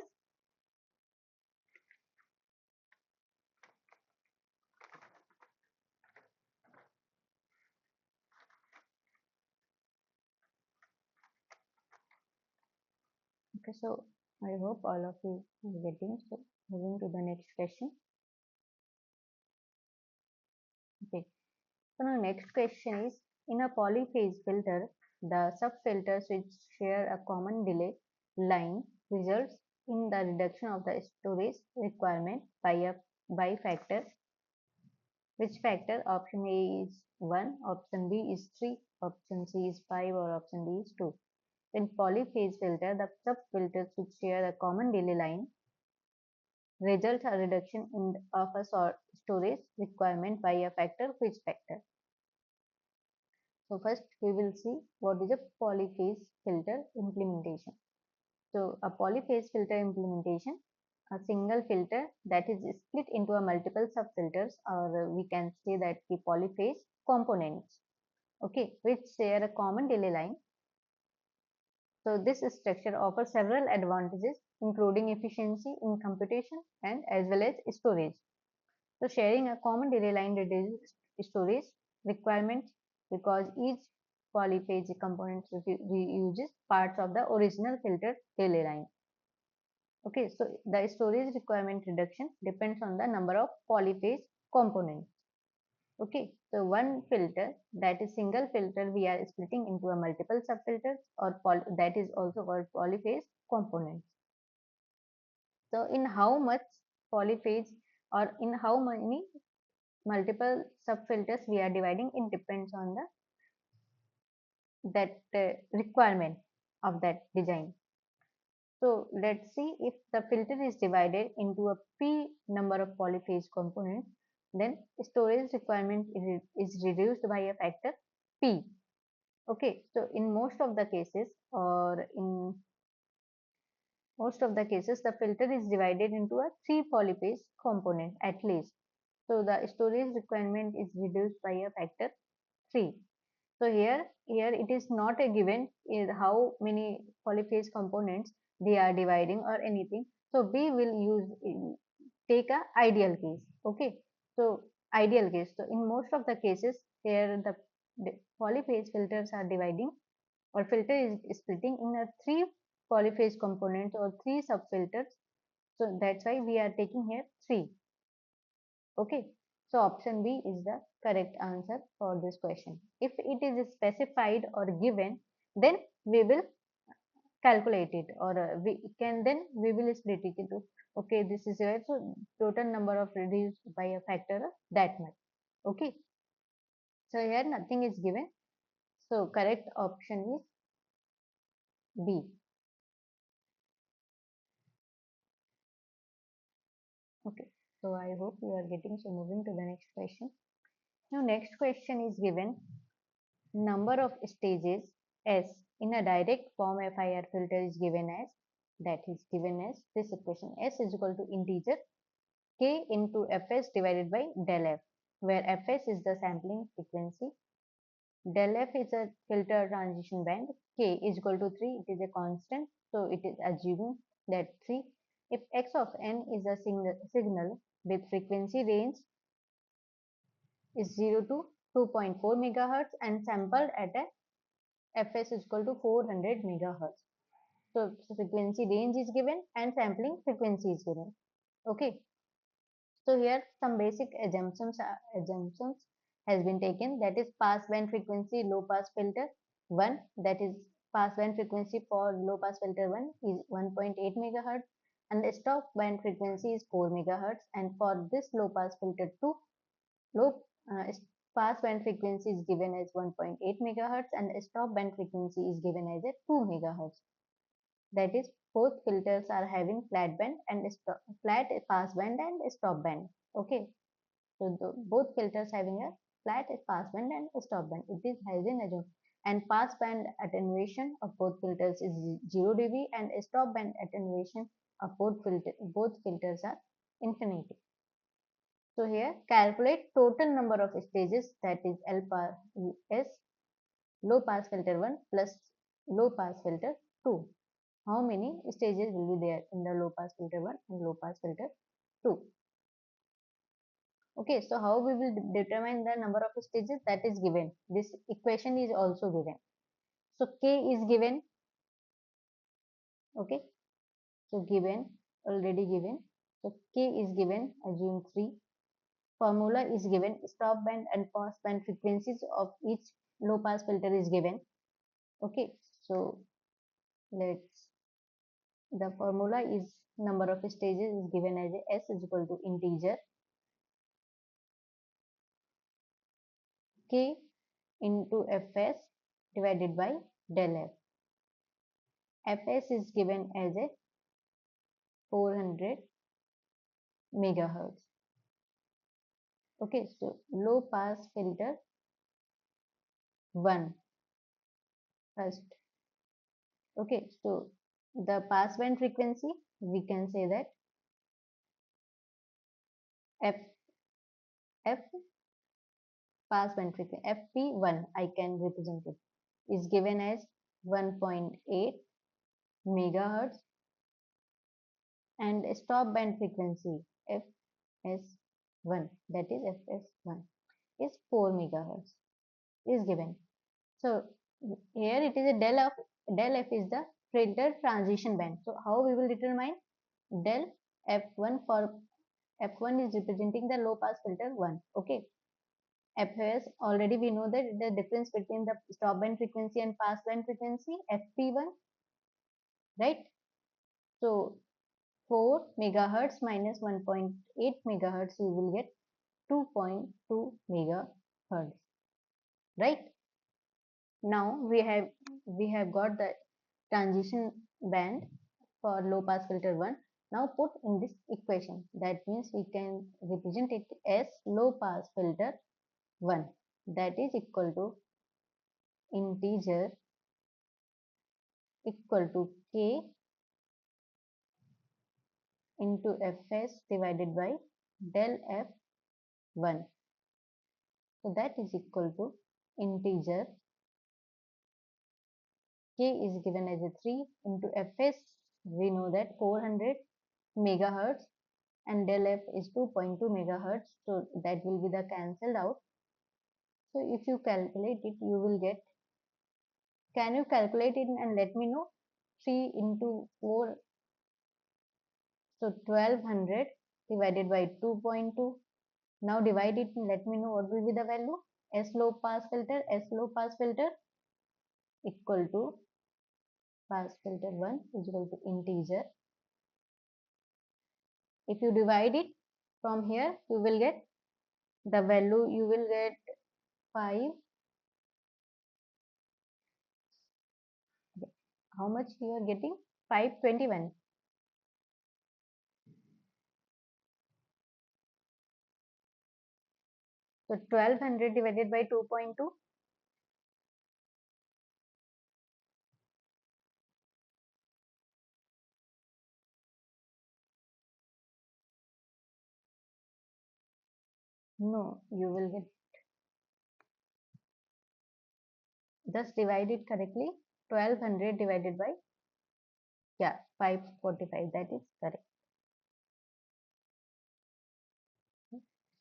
Okay, so I hope all of you are getting. So moving to the next question. Okay, so now next question is, in a polyphase filter, the subfilters which share a common delay line results in the reduction of the storage requirement by a by factor. Which factor? Option A is 1, option B is 3, option C is 5, or option D is 2. In polyphase filter, the subfilters which share a common delay line result a reduction of a storage requirement by a factor. Which factor? So first we will see what is a polyphase filter implementation. So a polyphase filter implementation, a single filter that is split into a multiple subfilters, or we can say that the polyphase components, okay, which share a common delay line. So this structure offers several advantages including efficiency in computation and as well as storage. So sharing a common delay line reduces storage requirements because each polyphase component reuses parts of the original filter delay line. Okay, so the storage requirement reduction depends on the number of polyphase components. Okay, so one filter, that is single filter, we are splitting into a multiple subfilters, or that is also called polyphase components. So in how much polyphase or in how many multiple subfilters we are dividing, it depends on the requirement of that design. So let's see, if the filter is divided into a p number of polyphase components, then storage requirement is reduced by a factor p. Okay, so in most of the cases, or in most of the cases, the filter is divided into a 3 polyphase component at least. So the storage requirement is reduced by a factor 3. So here it is not a given is how many polyphase components they are dividing or anything. So we will use take a ideal case. Okay. So ideal case. So in most of the cases, here the polyphase filters are dividing, or filter is splitting in a three polyphase components or three subfilters. So that's why we are taking here three. Okay. So option B is the correct answer for this question. If it is specified or given, then we will calculate it, or we can, then we will split it into, okay, this is right, so total number of reduced by a factor of that much. Okay. So here nothing is given. So correct option is B. Okay. So I hope you are getting. So moving to the next question. Now next question is given number of stages S in a direct form FIR filter is given as, that is given as this equation, S is equal to integer K into Fs divided by del F, where Fs is the sampling frequency, del F is a filter transition band, K is equal to 3, it is a constant, so it is assuming that 3. If X of n is a signal with frequency range is 0 to 2.4 megahertz and sampled at a Fs is equal to 400 megahertz. So frequency range is given and sampling frequency is given. Okay. So here some basic assumptions has been taken, that is pass band frequency low pass filter 1, that is pass band frequency for low pass filter 1 is 1.8 megahertz and the stop band frequency is 4 megahertz, and for this low pass filter 2, low pass band frequency is given as 1.8 megahertz and stop band frequency is given as a 2 megahertz. That is, both filters are having flat band and flat pass band and stop band. Okay. So both filters having a flat pass band and stop band. It is Hessian assumed. And pass band attenuation of both filters is 0 dB and stop band attenuation of both filters are infinity. So here calculate total number of stages, that is L pass S low pass filter 1 plus low pass filter 2. How many stages will be there in the low pass filter 1 and low pass filter 2? Okay, so how we will determine the number of stages, that is given. This equation is also given. So K is given. Okay, so given, already given. So K is given, assume 3. Formula is given, stop band and pass band frequencies of each low pass filter is given. Okay, so let's, the formula is number of stages is given as S is equal to integer K into Fs divided by del F. Fs is given as a 400 megahertz. Okay, so low pass filter 1 first. Okay, so the pass band frequency, we can say that F F pass band frequency FP1, I can represent it, is given as 1.8 megahertz, and stop band frequency FS1, that is FS1 is 4 megahertz is given. So here it is a del F is the filter transition band. So how we will determine del F1 for F1 is representing the low pass filter 1. Okay. Fs already we know that the difference between the stop band frequency and pass band frequency FP1, right? So 4 megahertz minus 1.8 megahertz, you will get 2.2 megahertz, right? Now we have got the transition band for low pass filter 1. Now put in this equation, that means we can represent it as low pass filter 1, that is equal to integer equal to K into Fs divided by del F1. So that is equal to integer K is given as a 3 into Fs, we know that 400 megahertz and del f is 2.2 megahertz, so that will be the cancelled out. So if you calculate it, you will get, can you calculate it and let me know? 3 into 4, so 1200 divided by 2.2. Now divide it and let me know what will be the value. S low pass filter equal to pass filter 1 is equal to integer. If you divide it from here, you will get the value, you will get 5. How much you are getting? 521. So 1200 divided by 2.2. No, you will get, just divide it correctly. 1200 divided by, yeah, 545. That is correct.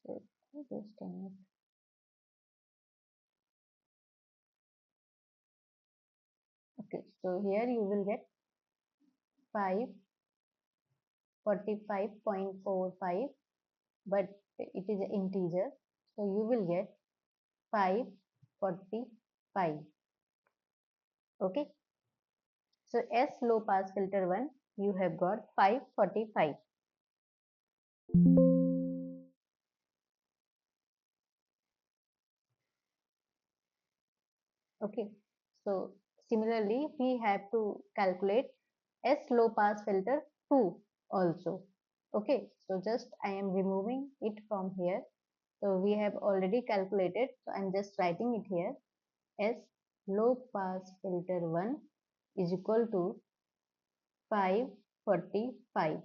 So just a minute. Okay, so here you will get 545.45, but it is an integer, so you will get 545. Okay, so S low pass filter 1, you have got 545. Okay, so similarly we have to calculate S low pass filter 2 also. Okay, so just I am removing it from here. So we have already calculated, so I'm just writing it here. S low pass filter 1 is equal to 545.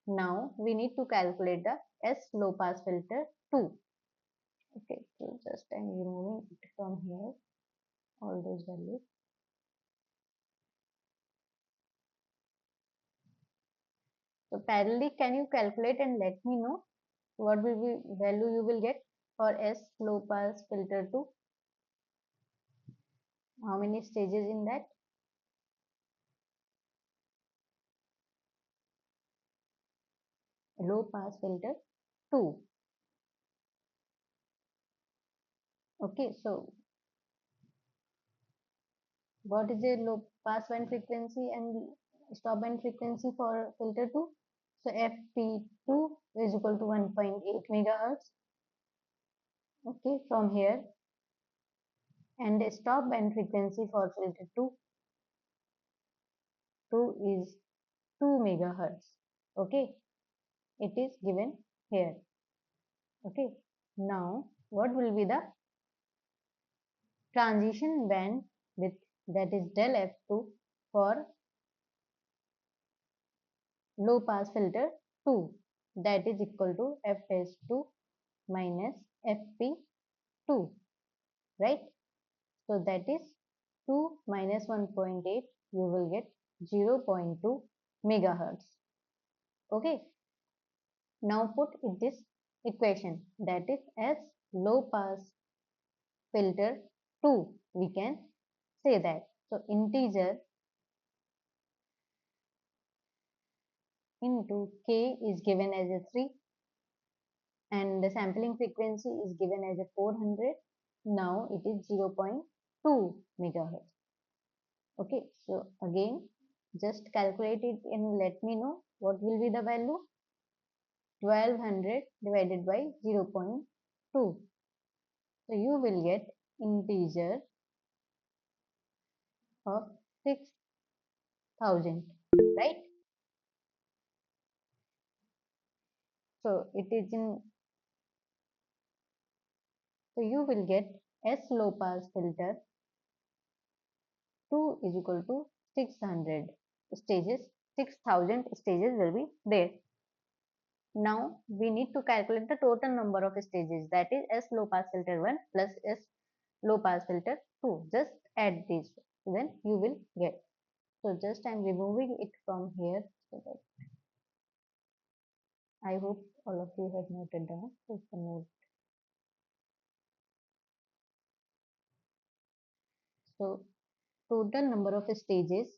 Now we need to calculate the S low pass filter 2. Okay, so just I'm removing it from here, all those values. So parallelly, can you calculate and let me know what will be value you will get for S low pass filter 2? How many stages in that? Low pass filter 2. Okay, so what is the low pass band frequency and stop band frequency for filter 2? So FP2 is equal to 1.8 megahertz. Okay, from here, and the stop band frequency for filter 2 is 2 megahertz. Okay, it is given here. Okay, now what will be the transition band with, that is del f2 for low pass filter 2, that is equal to fs2 minus fp2, right? So that is 2 minus 1.8, you will get 0.2 megahertz. Okay, now put in this equation, that is as low pass filter 2, we can say that. So integer into k is given as a 3 and the sampling frequency is given as a 400. Now it is 0.2 megahertz. Okay, so again just calculate it and let me know what will be the value. 1200 divided by 0.2. So you will get integer of 6000, right? So it is in, so you will get S low pass filter 2 is equal to 600 stages, 6000 stages will be there. Now we need to calculate the total number of stages, that is S low pass filter 1 plus S low pass filter 2. Just add these, then you will get. So just I am removing it from here so that I hope all of you have noted down. So you can note. So total number of stages,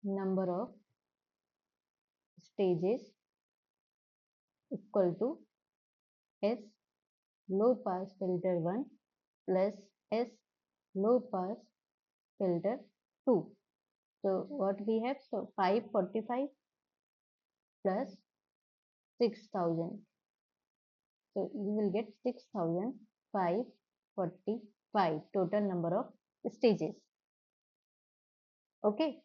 number of stages equal to S low pass filter 1 plus S low pass filter 2. So what we have? So 545 plus 6000. So you will get 6545 total number of stages. Okay.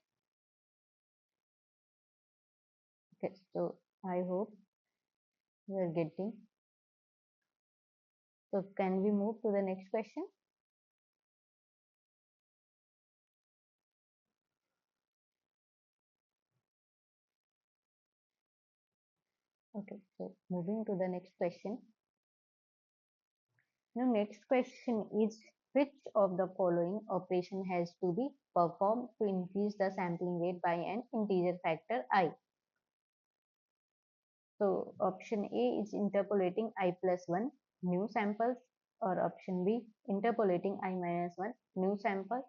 Okay. So I hope you are getting. So can we move to the next question? Okay. So moving to the next question. Now next question is, which of the following operation has to be performed to increase the sampling rate by an integer factor I? So option A is interpolating I plus 1 new samples, or option B interpolating I minus 1 new sample,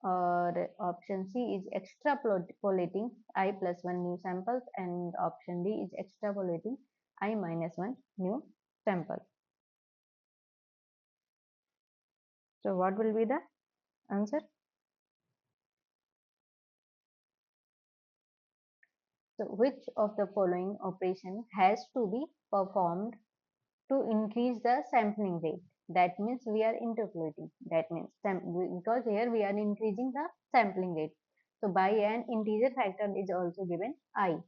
or option C is extrapolating I plus 1 new samples, and option D is extrapolating I minus 1 new sample. So what will be the answer? So which of the following operation has to be performed to increase the sampling rate? That means we are interpolating. That means because here we are increasing the sampling rate. So by an integer factor is also given I.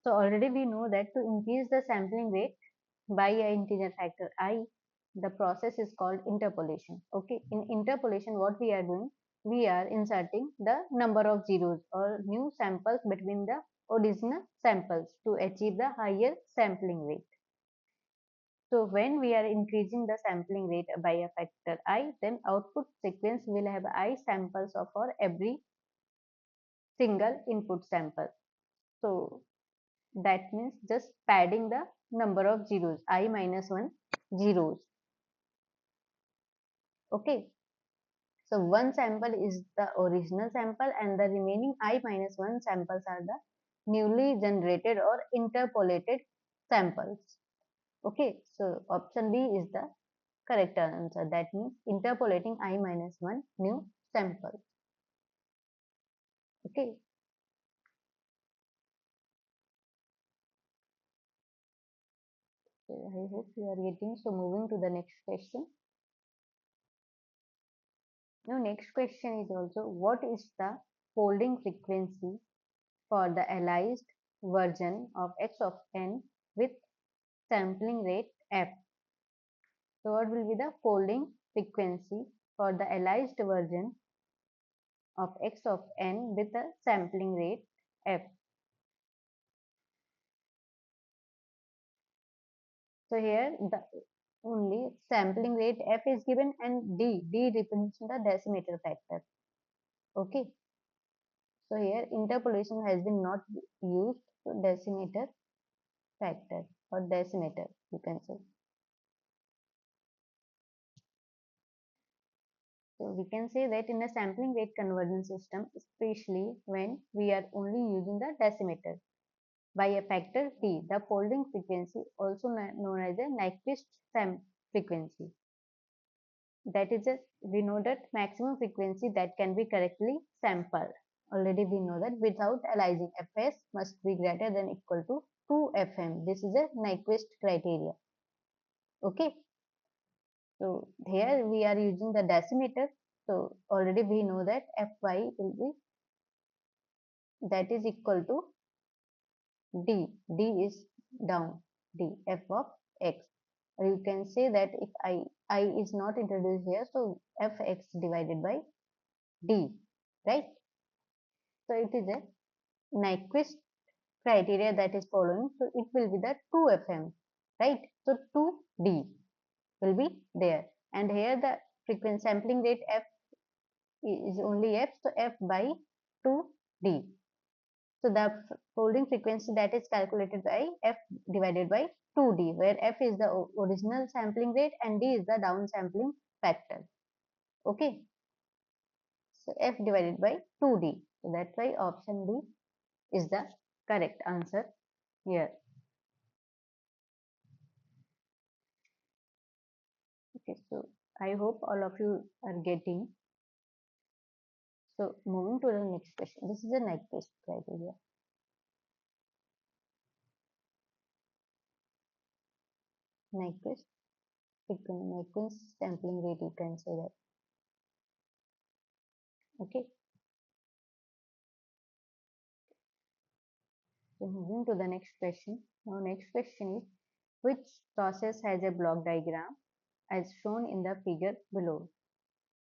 So already we know that to increase the sampling rate by an integer factor I, the process is called interpolation. Okay, in interpolation what we are doing? We are inserting the number of zeros or new samples between the original samples to achieve the higher sampling rate. So when we are increasing the sampling rate by a factor I, then output sequence will have I samples of for every single input sample. So that means just padding the number of zeros, I minus 1 zeros. Okay. So one sample is the original sample and the remaining I minus 1 samples are the newly generated or interpolated samples. Okay. So option B is the correct answer. That means interpolating I minus 1 new sample. Okay. So I hope you are getting. So moving to the next question. Now next question is also, what is the folding frequency for the Aliased version of x of n with sampling rate f? So what will be the folding frequency for the Aliased version of x of n with a sampling rate f? So here the only sampling rate f is given and d represents the decimator factor. Okay. So here interpolation has been not used, to decimator factor or decimator you can say. So we can say that in a sampling rate conversion system, especially when we are only using the decimator, by a factor t, the folding frequency, also known as a Nyquist frequency. That is a, we know that maximum frequency that can be correctly sampled. Already we know that without aliasing, fs must be greater than equal to 2fm. This is a Nyquist criteria. Okay. So here we are using the decimator. So already we know that fy will be, that is equal to d. D is down. D f of x. Or you can say that if I is not introduced here, so fx divided by d, right? So it is a Nyquist criteria that is following. So it will be the 2fm, right? So 2d will be there. And here the frequency sampling rate f is only f, so f by 2d. So the folding frequency that is calculated by f divided by 2d, where f is the original sampling rate and d is the downsampling factor. Okay, so f divided by 2d. So that's why option D is the correct answer here. Okay, so I hope all of you are getting. So moving to the next question. This is a Nyquist criteria. Nyquist, Nyquist sampling rate, you can say that. Okay. So moving to the next question. Now next question is, which process has a block diagram as shown in the figure below?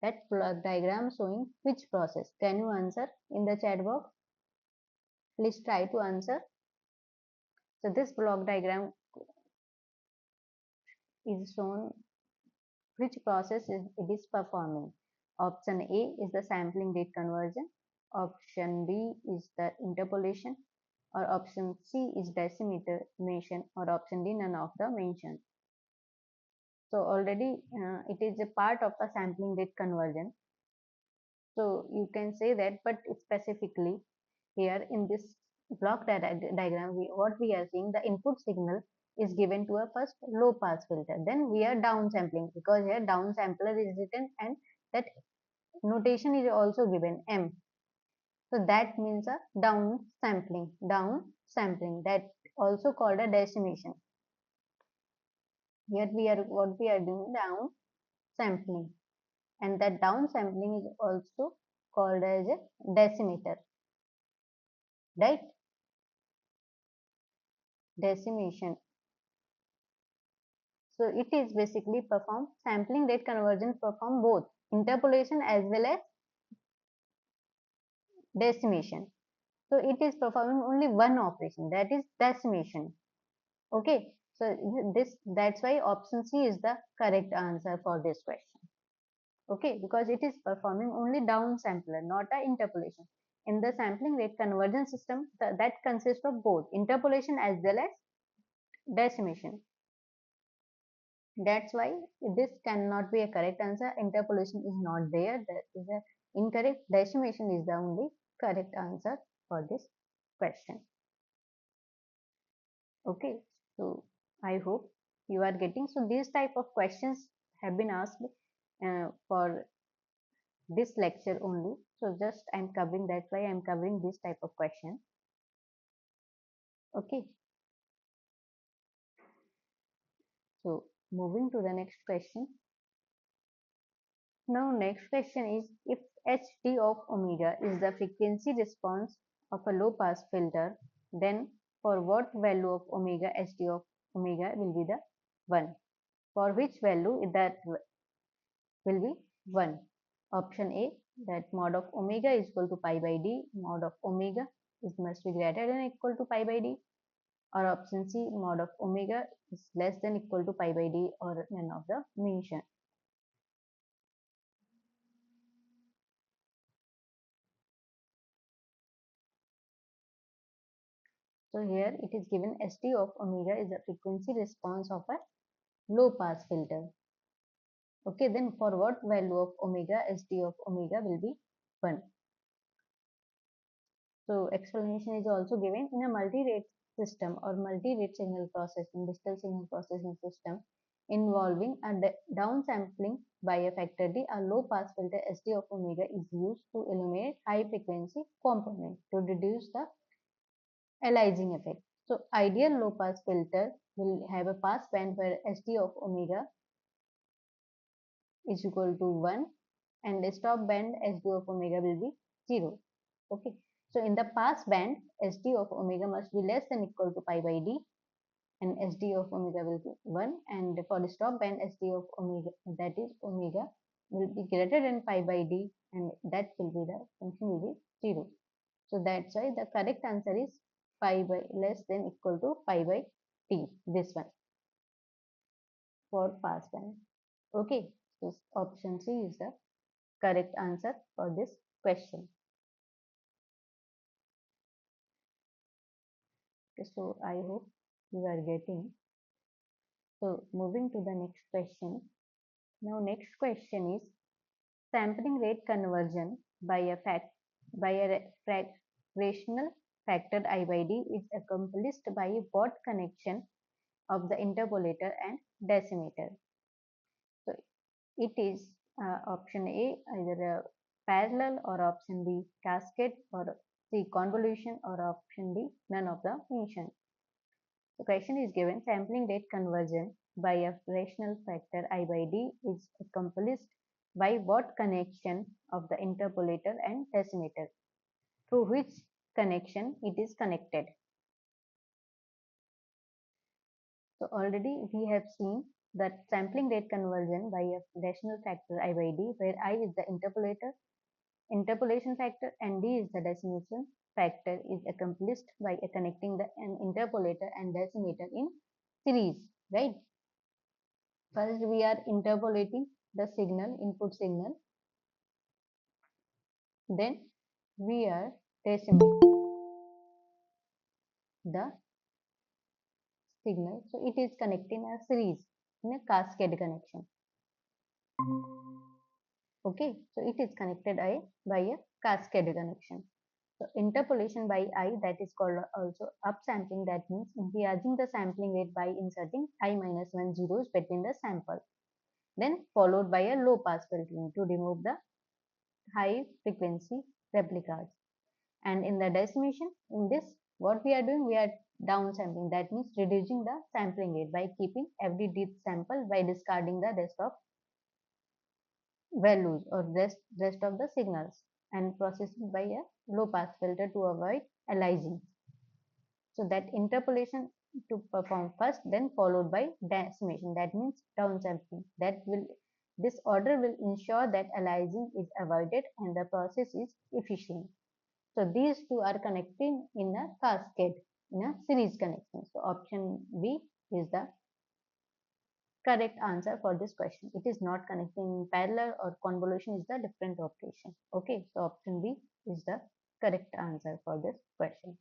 That block diagram showing which process? Can you answer in the chat box? Please try to answer. So this block diagram is shown which process it is performing. Option A is the sampling rate conversion. Option B is the interpolation. Or option C is decimation. Or option D none of the mentioned. So already it is a part of the sampling rate conversion. So you can say that, but specifically here in this block diagram, what we are seeing, the input signal is given to a first low pass filter. Then we are downsampling, because here downsampler is written and that notation is also given M. So that means a downsampling, that also called a decimation. Here we are, what we are doing, downsampling, and that downsampling is also called as a decimator, right? Decimation. So it is basically perform sampling rate conversion, perform both interpolation as well as decimation. So it is performing only one operation, that is decimation. Okay, so that's why option C is the correct answer for this question. Okay, because it is performing only downsampler, not a interpolation. In the sampling rate conversion system, that consists of both interpolation as well as decimation. That's why this cannot be a correct answer. Interpolation is not there. That is a incorrect. Decimation is the only correct answer for this question. Okay, so I hope you are getting. So these type of questions have been asked for this lecture only. So just I'm covering, that's why I'm covering this type of question. Okay, so moving to the next question. Now next question is, if Hd of omega is the frequency response of a low pass filter, then for what value of omega Hd of omega will be the 1? For which value that will be 1? Option A, that mod of omega is equal to pi by d, mod of omega is must be greater than or equal to pi by d. Or option C, mod of omega is less than or equal to pi by d, or none of the mentioned. So here it is given St of omega is the frequency response of a low pass filter. Okay, then for what value of omega, St of omega will be 1. So explanation is also given in a multi-rate system or multi-rate signal processing, digital signal processing system involving a downsampling by a factor D, a low pass filter St of omega is used to eliminate high frequency component to reduce the aliasing effect. So ideal low pass filter will have a pass band where St of omega is equal to 1 and the stop band Sd of omega will be 0. Okay. So in the pass band, Sd of omega must be less than equal to pi by d and Sd of omega will be 1, and for the stop band Sd of omega, that is omega, will be greater than pi by d, and that will be the function will be 0. So that's why the correct answer is pi by less than equal to pi by t, this one for pass band. Okay, so option C is the correct answer for this question. Okay, so I hope you are getting. So moving to the next question. Now next question is sampling rate conversion by a rational factor I by D is accomplished by what connection of the interpolator and decimator. So it is option A, either a parallel, or option B, cascade, or C, convolution, or option D, none of the mentioned. The question is given sampling rate conversion by a rational factor I by D is accomplished by what connection of the interpolator and decimator, through which connection it is connected. So already we have seen that sampling rate conversion by a rational factor I by D, where I is the interpolation factor and D is the decimation factor, is accomplished by connecting an interpolator and decimator in series, right? First we are interpolating the signal, input signal, then we are decimating the signal. So it is connecting a series in a cascade connection. Okay, so it is connected by a cascade connection. So interpolation by I, that is called also upsampling. That means increasing the sampling rate by inserting I minus 1 zeros between the sample. Then followed by a low pass filtering to remove the high frequency replicas. And in the decimation, in this, what we are doing, we are downsampling. That means reducing the sampling rate by keeping every dth sample by discarding the rest of values or rest of the signals and processing by a low pass filter to avoid aliasing. So that interpolation to perform first, then followed by decimation. That means downsampling. This order will ensure that aliasing is avoided and the process is efficient. So these two are connecting in a cascade, in a series connection. So option B is the correct answer for this question. It is not connecting in parallel, or convolution is the different operation. Okay, so option B is the correct answer for this question.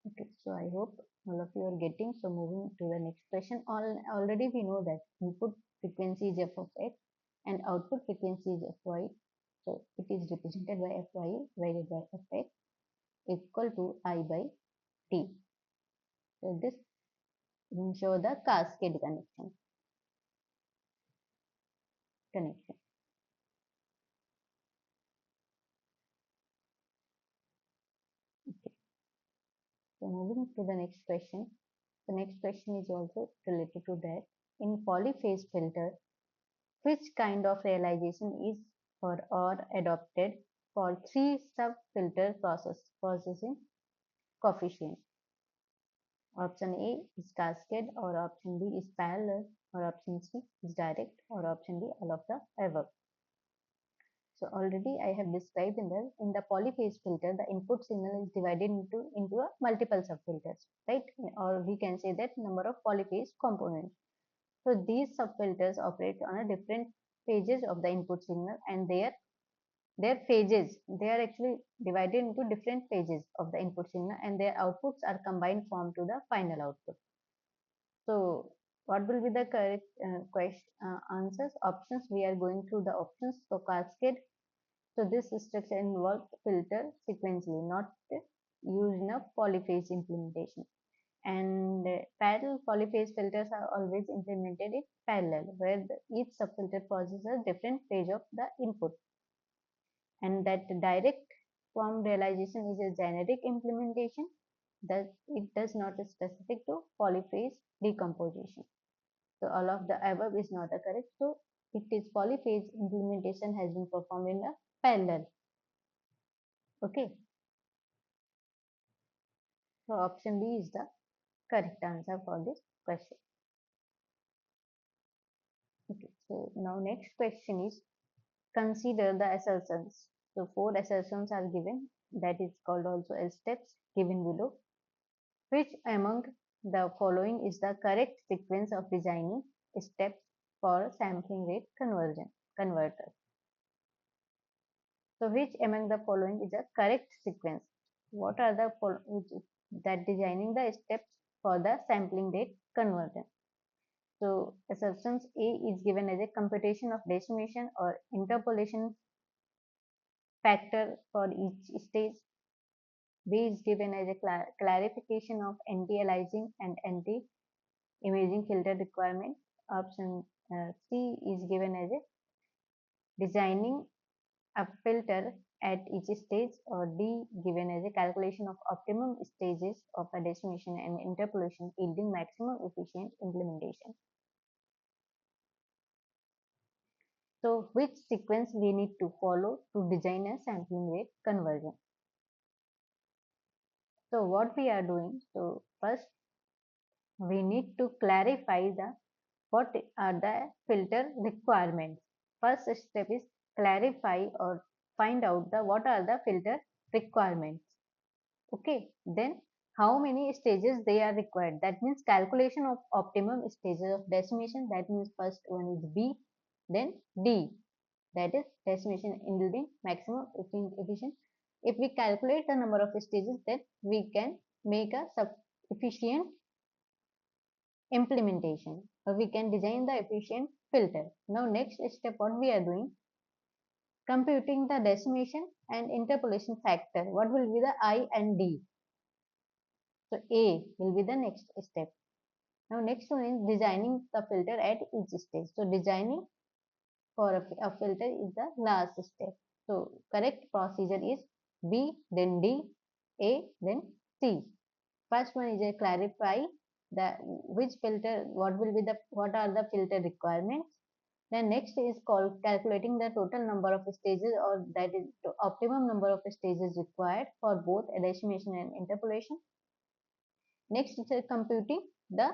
Okay, so I hope all of you are getting. So moving to the next question. Already we know that input frequency is f of x and output frequency is fy. So it is represented by fy divided by fx equal to I by t. So this ensure the cascade connection. Okay. So moving to the next question. The next question is also related to that. In polyphase filter, which kind of realization is or adopted for three sub-filter processing coefficient? Option A is cascade, or option B is parallel, or option C is direct, or option D all of the above. So already I have described in the polyphase filter, the input signal is divided into a multiple subfilters, right? Or we can say that number of polyphase components. So these subfilters operate on a different phases of the input signal, and their phases, they are actually divided into different phases of the input signal, and their outputs are combined form to the final output. So what will be the correct answers? Options, we are going through the options. So cascade. So this structure involves filter sequentially, not used in a polyphase implementation. And parallel polyphase filters are always implemented in parallel, where each subfilter processes a different phase of the input. And that direct form realization is a generic implementation, that it does not specific to polyphase decomposition. So all of the above is not correct. So it is polyphase implementation has been performed in a parallel. Okay. So option B is the correct answer for this question. Okay. So now next question is consider the assertions. So four assertions are given, that is called also as steps given below. Which among the following is the correct sequence of designing steps for sampling rate converter. So which among the following is a correct sequence? What are the that designing the steps for the sampling rate converter? So assumptions A is given as a computation of decimation or interpolation factor for each stage. B is given as a clarification of anti-aliasing and anti-imaging filter requirement. Option C is given as a designing a filter at each stage, or D given as a calculation of optimum stages of a decimation and interpolation yielding maximum efficient implementation. So which sequence we need to follow to design a sampling rate conversion? So what we are doing, so first we need to clarify the what are the filter requirements. First step is clarify or find out the what are the filter requirements. Okay, then how many stages they are required. That means calculation of optimum stages of decimation. That means first one is B, then D. That is decimation yielding maximum efficient. If we calculate the number of stages, then we can make a efficient implementation, or we can design the efficient filter. Now next step what we are doing, computing the decimation and interpolation factor. What will be the I and D? So A will be the next step. Now next one is designing the filter at each stage. So designing for a filter is the last step. So correct procedure is B, then D, A, then C. First one is a clarify the which filter, what are the filter requirements. Then next is called calculating the total number of stages, or that is the optimum number of stages required for both decimation and interpolation. Next is computing the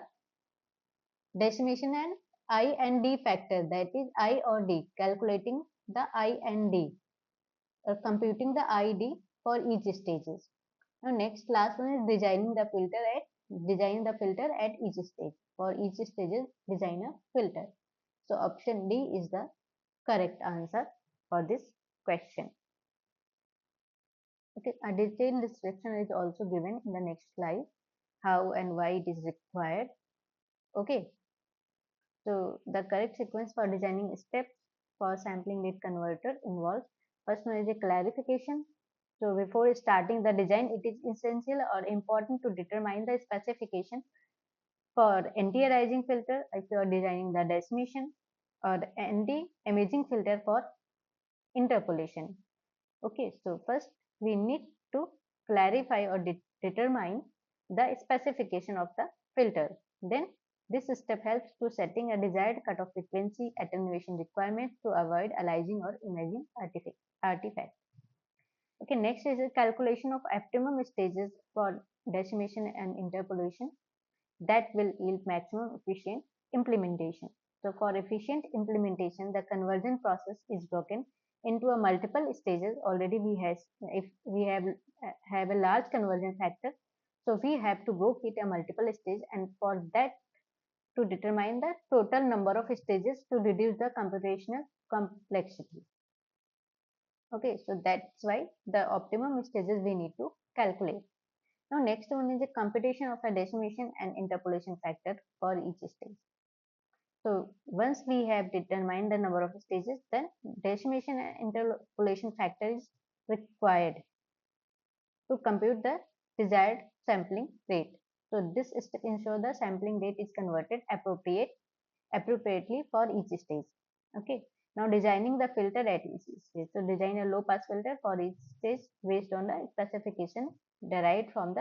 decimation and I and D factor, that is I or D, calculating the I and D, or computing the ID for each stages. Now next last one is designing the filter at each stage. For each stage design a filter. So option D is the correct answer for this question. Okay, a detailed description is also given in the next slide, how and why it is required. Okay, so the correct sequence for designing steps for sampling rate converter involves first one is a clarification. So before starting the design, it is essential or important to determine the specification for anti-aliasing filter if you are designing the decimation, or anti-imaging filter for interpolation. Okay, so first we need to clarify or determine the specification of the filter. Then this step helps to setting a desired cutoff frequency attenuation requirement to avoid aliasing or imaging artifact. Okay, next is a calculation of optimum stages for decimation and interpolation that will yield maximum efficient implementation. So for efficient implementation, the conversion process is broken into a multiple stages. Already we have, if we have a large conversion factor, so we have to break it a multiple stage, and for that to determine the total number of stages to reduce the computational complexity. Okay, so that's why the optimum stages we need to calculate. Now next one is the computation of a decimation and interpolation factor for each stage. So once we have determined the number of stages, then decimation and interpolation factor is required to compute the desired sampling rate. So this is to ensure the sampling rate is converted appropriately for each stage. Okay. Now designing the filter at each stage. So design a low pass filter for each stage based on the specification derived from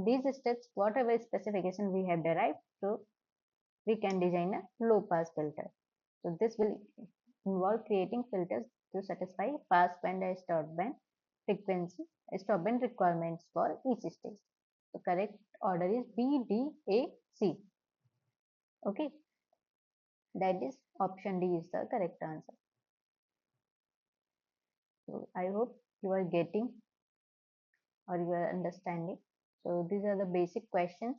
these steps. Whatever specification we have derived, so we can design a low pass filter. So this will involve creating filters to satisfy pass band and stop band requirements for each stage. So correct order is B, D, A, C. Okay, that is option D is the correct answer. So I hope you are getting or you are understanding. So these are the basic questions.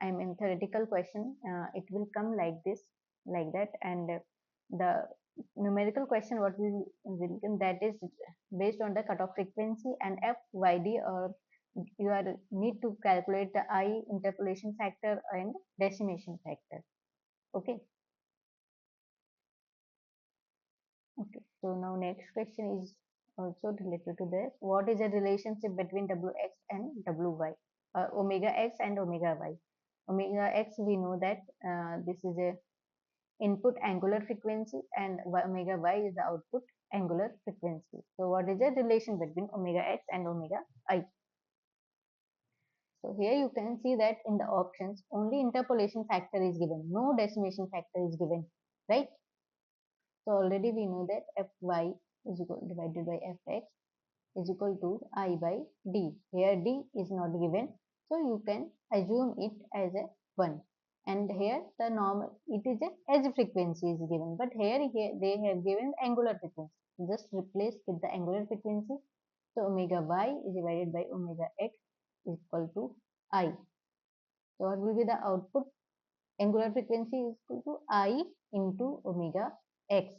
I mean theoretical question. It will come like this. like that. And the numerical question what we will that is based on the cutoff frequency and FYD, or you are need to calculate the I interpolation factor and decimation factor. Okay. Okay. So now next question is also related to this. What is the relationship between Wx and Wy? Omega x and omega y. Omega x, we know that this is a input angular frequency, and omega y is the output angular frequency. So what is the relation between omega x and omega I? So here you can see that in the options only interpolation factor is given, no decimation factor is given, right? So already we know that Fy is equal divided by Fx is equal to I by D. Here D is not given, so you can assume it as a 1. And here the normal, it is a edge frequency is given, but here they have given angular frequency. Just replace with the angular frequency. So omega y is divided by omega x is equal to I. So what will be the output? Angular frequency is equal to I into omega x.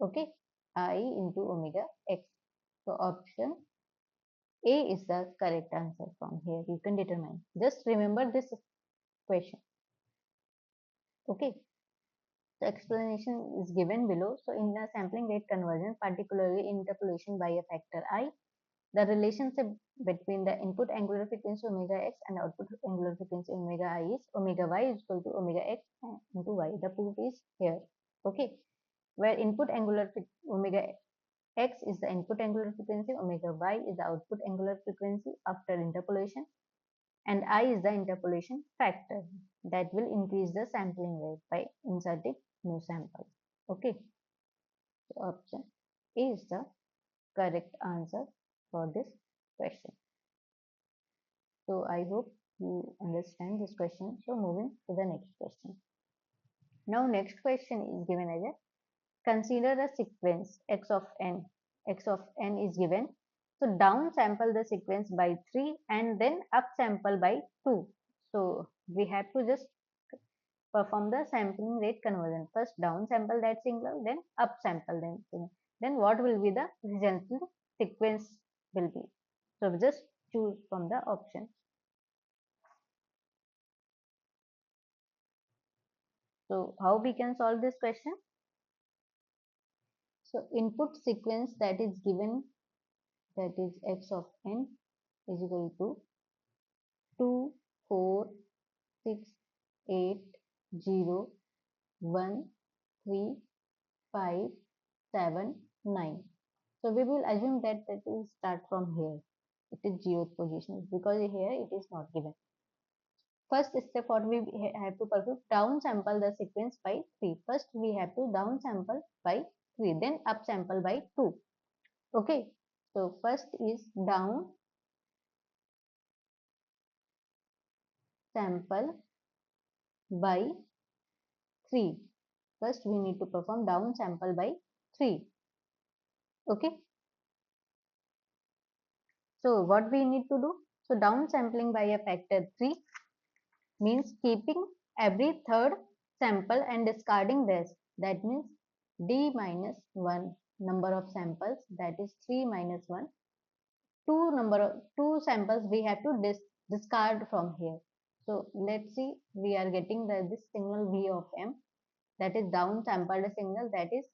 Okay, I into omega x. So option A is the correct answer from here. You can determine. Just remember this question. Okay. The explanation is given below. So in the sampling rate conversion, particularly interpolation by a factor I, the relationship between the input angular frequency omega x and output angular frequency omega I is omega y is equal to omega x into y. The proof is here. Okay. Where input angular omega x is the input angular frequency, omega y is the output angular frequency after interpolation, and I is the interpolation factor that will increase the sampling rate by inserting new samples. Okay, so option A is the correct answer for this question. So I hope you understand this question. So moving to the next question. Now next question is given as a consider a sequence x of n. X of n is given. So down sample the sequence by 3 and then up sample by 2. So we have to just perform the sampling rate conversion. First down sample that signal, then up sample then signal. Then what will be the resultant sequence will be. So just choose from the option. So how we can solve this question? So input sequence that is given, that is x of n is equal to 2, 4, 6, 8, 0, 1, 3, 5, 7, 9. So we will assume that it will start from here. It is 0th position because here it is not given. First step what we have to perform, down sample the sequence by 3. First we have to down sample by 3, then up sample by 2. Okay. So first is down sample by 3. First we need to perform down sample by 3. Okay. So what we need to do? So down sampling by a factor 3 means keeping every third sample and discarding this. That means d minus 1 number of samples, that is 3 minus 1. Two samples we have to discard from here. So let's see, we are getting this signal V of m, that is down sampled signal, that is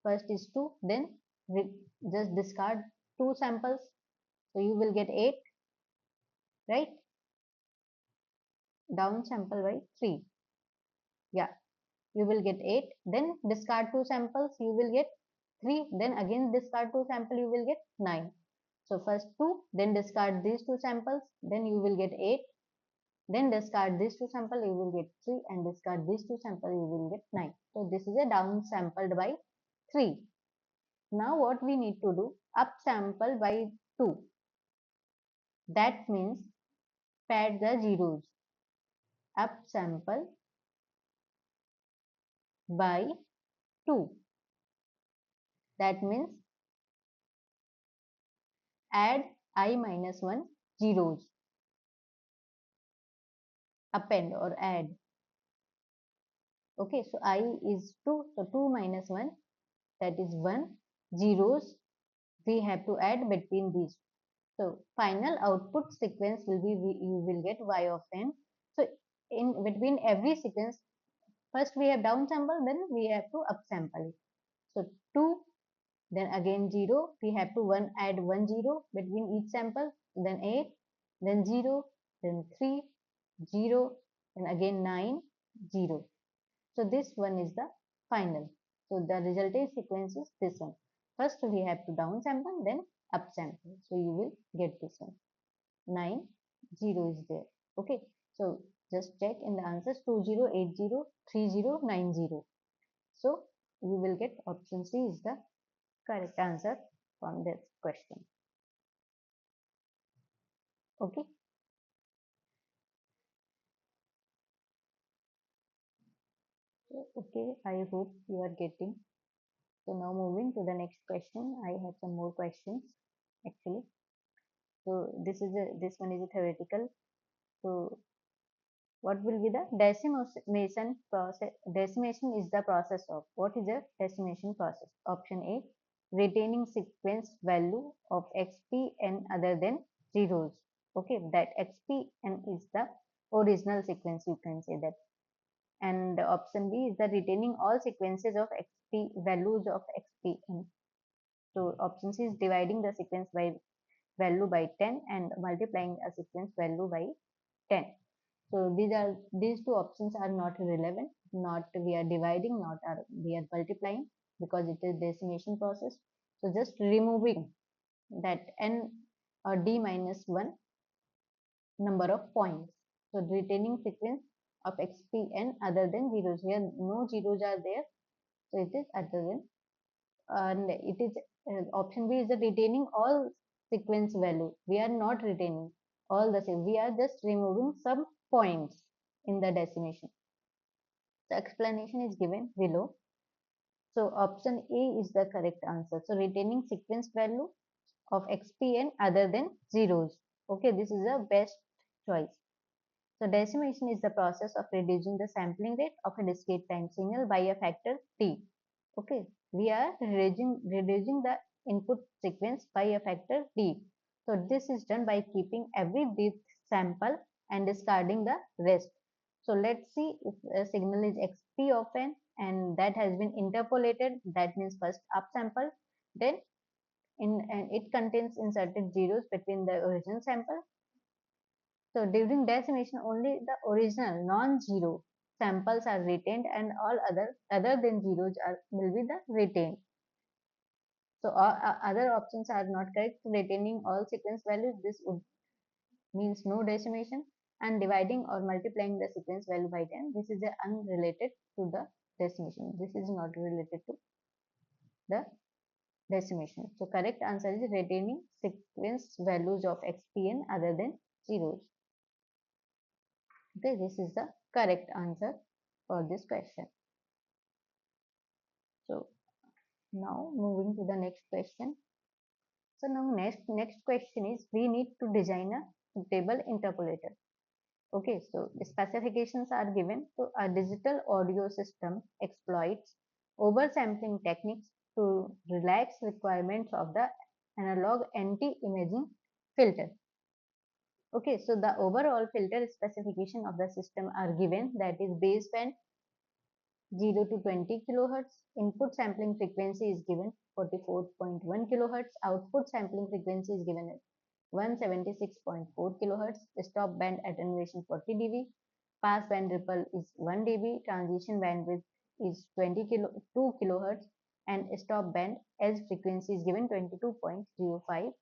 first is 2, then we just discard 2 samples, so you will get 8, right? Down sample by 3, yeah, you will get 8, then discard 2 samples, you will get 3, then again discard 2 sample, you will get 9. So first 2, then discard these 2 samples, then you will get 8, then discard these 2 samples, you will get 3, and discard these 2 samples, you will get 9. So this is a down sampled by 3. Now what we need to do, up sample by 2. That means pad the zeros. Up sample by 2. That means add I minus 1 zeros. Append or add. Okay, so I is 2, so 2 minus 1, that is 1. Zeros we have to add between these. So final output sequence will be, you will get y of n. So in between every sequence, first we have downsample, then we have to upsample it. So 2, then again 0, we have to add 1 0 between each sample, then 8, then 0, then 3, 0, then again 9, 0. So this one is the final. So the resulting sequence is this one. First we have to downsample, then upsample. So you will get this one. 9, 0 is there. Okay. So just check in the answers 2080, 3090. So you will get option C is the correct answer from this question. Okay. So, okay. I hope you are getting. So now moving to the next question. I have some more questions actually. So this one is a theoretical. So what will be the decimation process? Decimation is the process of, what is the decimation process? Option A, retaining sequence value of xpn other than zeros. Okay, that xpn is the original sequence, you can say that. And option B is the retaining all sequences of xp values of xpn. So option C is dividing the sequence by value by 10 and multiplying a sequence value by 10. So these two options are not relevant. Not we are dividing, not are we are multiplying, because it is decimation process. So just removing that n or d minus 1 number of points. So retaining sequence of xpn other than zeros. Here no zeros are there. So it is other than, and it is option B is the retaining all sequence value. We are not retaining all the same. We are just removing some points in the decimation. The explanation is given below. So option A is the correct answer. So retaining sequence value of xpn other than zeros. Okay, this is the best choice. So decimation is the process of reducing the sampling rate of a discrete time signal by a factor t. Okay, we are reducing the input sequence by a factor t. So this is done by keeping every bit sample and discarding the rest. So let's see if a signal is xp of n and that has been interpolated. That means first upsample, then and it contains inserted zeros between the original sample. So during decimation, only the original non-zero samples are retained, and all other than zeros will be the retained. So all other options are not correct. Retaining all sequence values, this would means no decimation, and dividing or multiplying the sequence value by 10. This is unrelated to the decimation. This is not related to the decimation. So correct answer is retaining sequence values of xpn other than zeros. Okay, this is the correct answer for this question. So now moving to the next question. So now next question is, we need to design a suitable interpolator. Okay, so the specifications are given. So a digital audio system exploits oversampling techniques to relax requirements of the analog anti-imaging filter. Okay, so the overall filter specification of the system are given, that is baseband 0 to 20 kilohertz. Input sampling frequency is given 44.1 kilohertz. Output sampling frequency is given as 176.4 kilohertz. Stop band attenuation 40 dB. Pass band ripple is 1 dB. Transition bandwidth is 2 kilohertz. And stop band edge frequency is given 22.05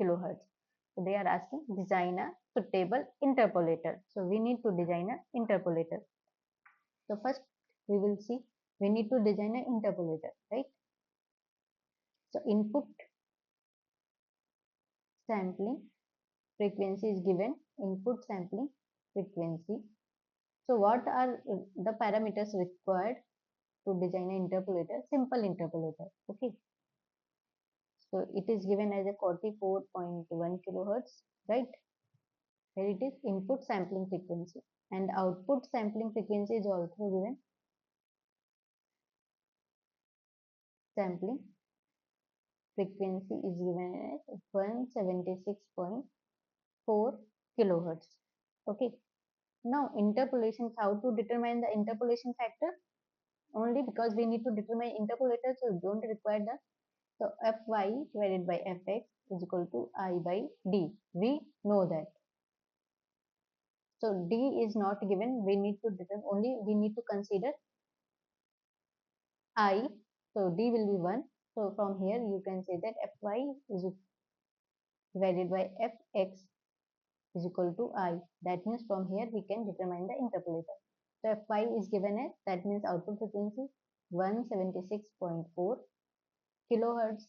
kilohertz. So they are asking design a suitable interpolator. So we need to design an interpolator. So first we will see, we need to design an interpolator, right? So input sampling frequency is given, input sampling frequency. So what are the parameters required to design an interpolator? Simple interpolator, okay. So it is given as a 44.1 kilohertz, right? Here it is input sampling frequency, and output sampling frequency is also given sampling frequency is given as 176.4 kilohertz. Okay. Now interpolation, how to determine the interpolation factor? Only because we need to determine interpolator, so we don't require the, so Fy divided by Fx is equal to I by D. We know that. So D is not given, we need to determine, only we need to consider I, so D will be 1. So from here you can say that Fy is divided by Fx is equal to I. That means from here we can determine the interpolator. So Fy is given as, that means output frequency 176.4 kilohertz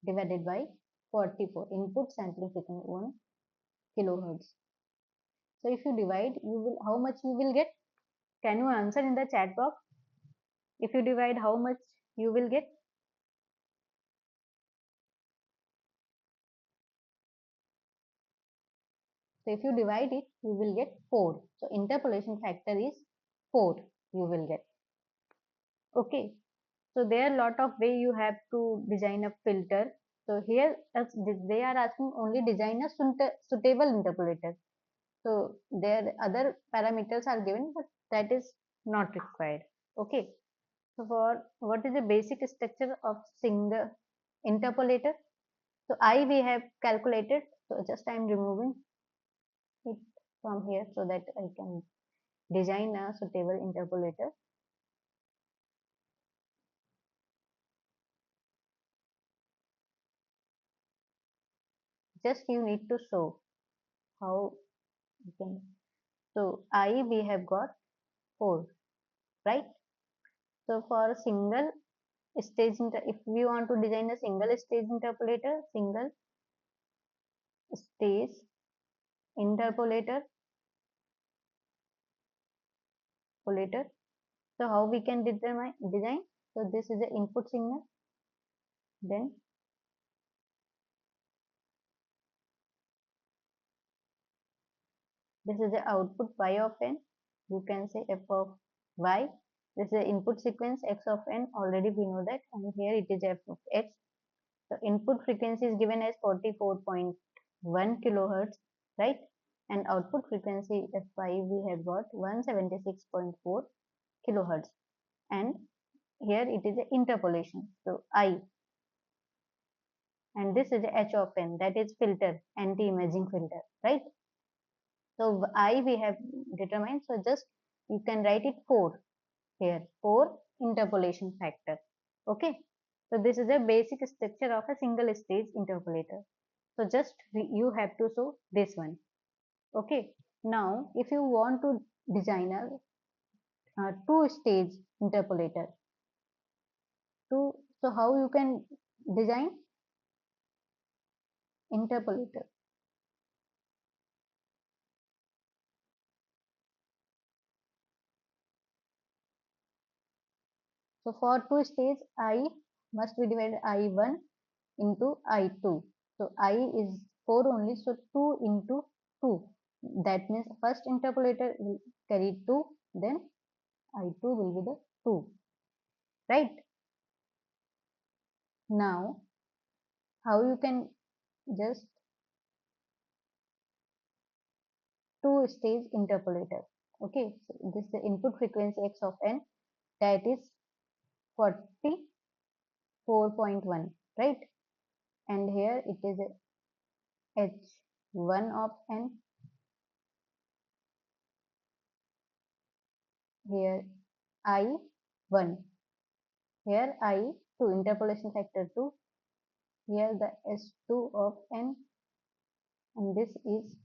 divided by 44, input sampling frequency 1 kilohertz. So if you divide, you will, how much you will get? Can you answer in the chat box? If you divide, how much you will get? So if you divide it, you will get 4. So interpolation factor is 4 you will get. Okay. So there are lot of way you have to design a filter. So here they are asking only design a suitable interpolator. So there other parameters are given, but that is not required. Okay. So for what is the basic structure of single interpolator? So I we have calculated. So just I am removing it from here so that I can design a suitable interpolator. Just you need to show how you can. So I we have got 4, right? So for single stage, if we want to design a single stage interpolator, single stage interpolator, so how we can design? So this is the input signal, then this is the output y of n. You can say f of y. This is the input sequence x of n. Already we know that, and here it is f of x. The input frequency is given as 44.1 kilohertz, right? And output frequency Fy we have got 176.4 kilohertz. And here it is an interpolation. So I, and this is h of n, that is filter, anti-imaging filter, right? So I we have determined. So just you can write it 4 here, 4 interpolation factor. Okay. So this is a basic structure of a single stage interpolator. So just you have to show this one. Okay. Now if you want to design a two-stage interpolator, so how you can design interpolator? So for two stage, I must be divided I1 into I2. So I is 4 only, so 2 into 2. That means first interpolator will carry 2, then I2 will be the 2. Right? Now, how you can just two-stage interpolator. Okay, so this is the input frequency x of n, that is 44.1, right? And here it is h1 of n, here I1, here I2, interpolation factor 2, here the S2 of n, and this is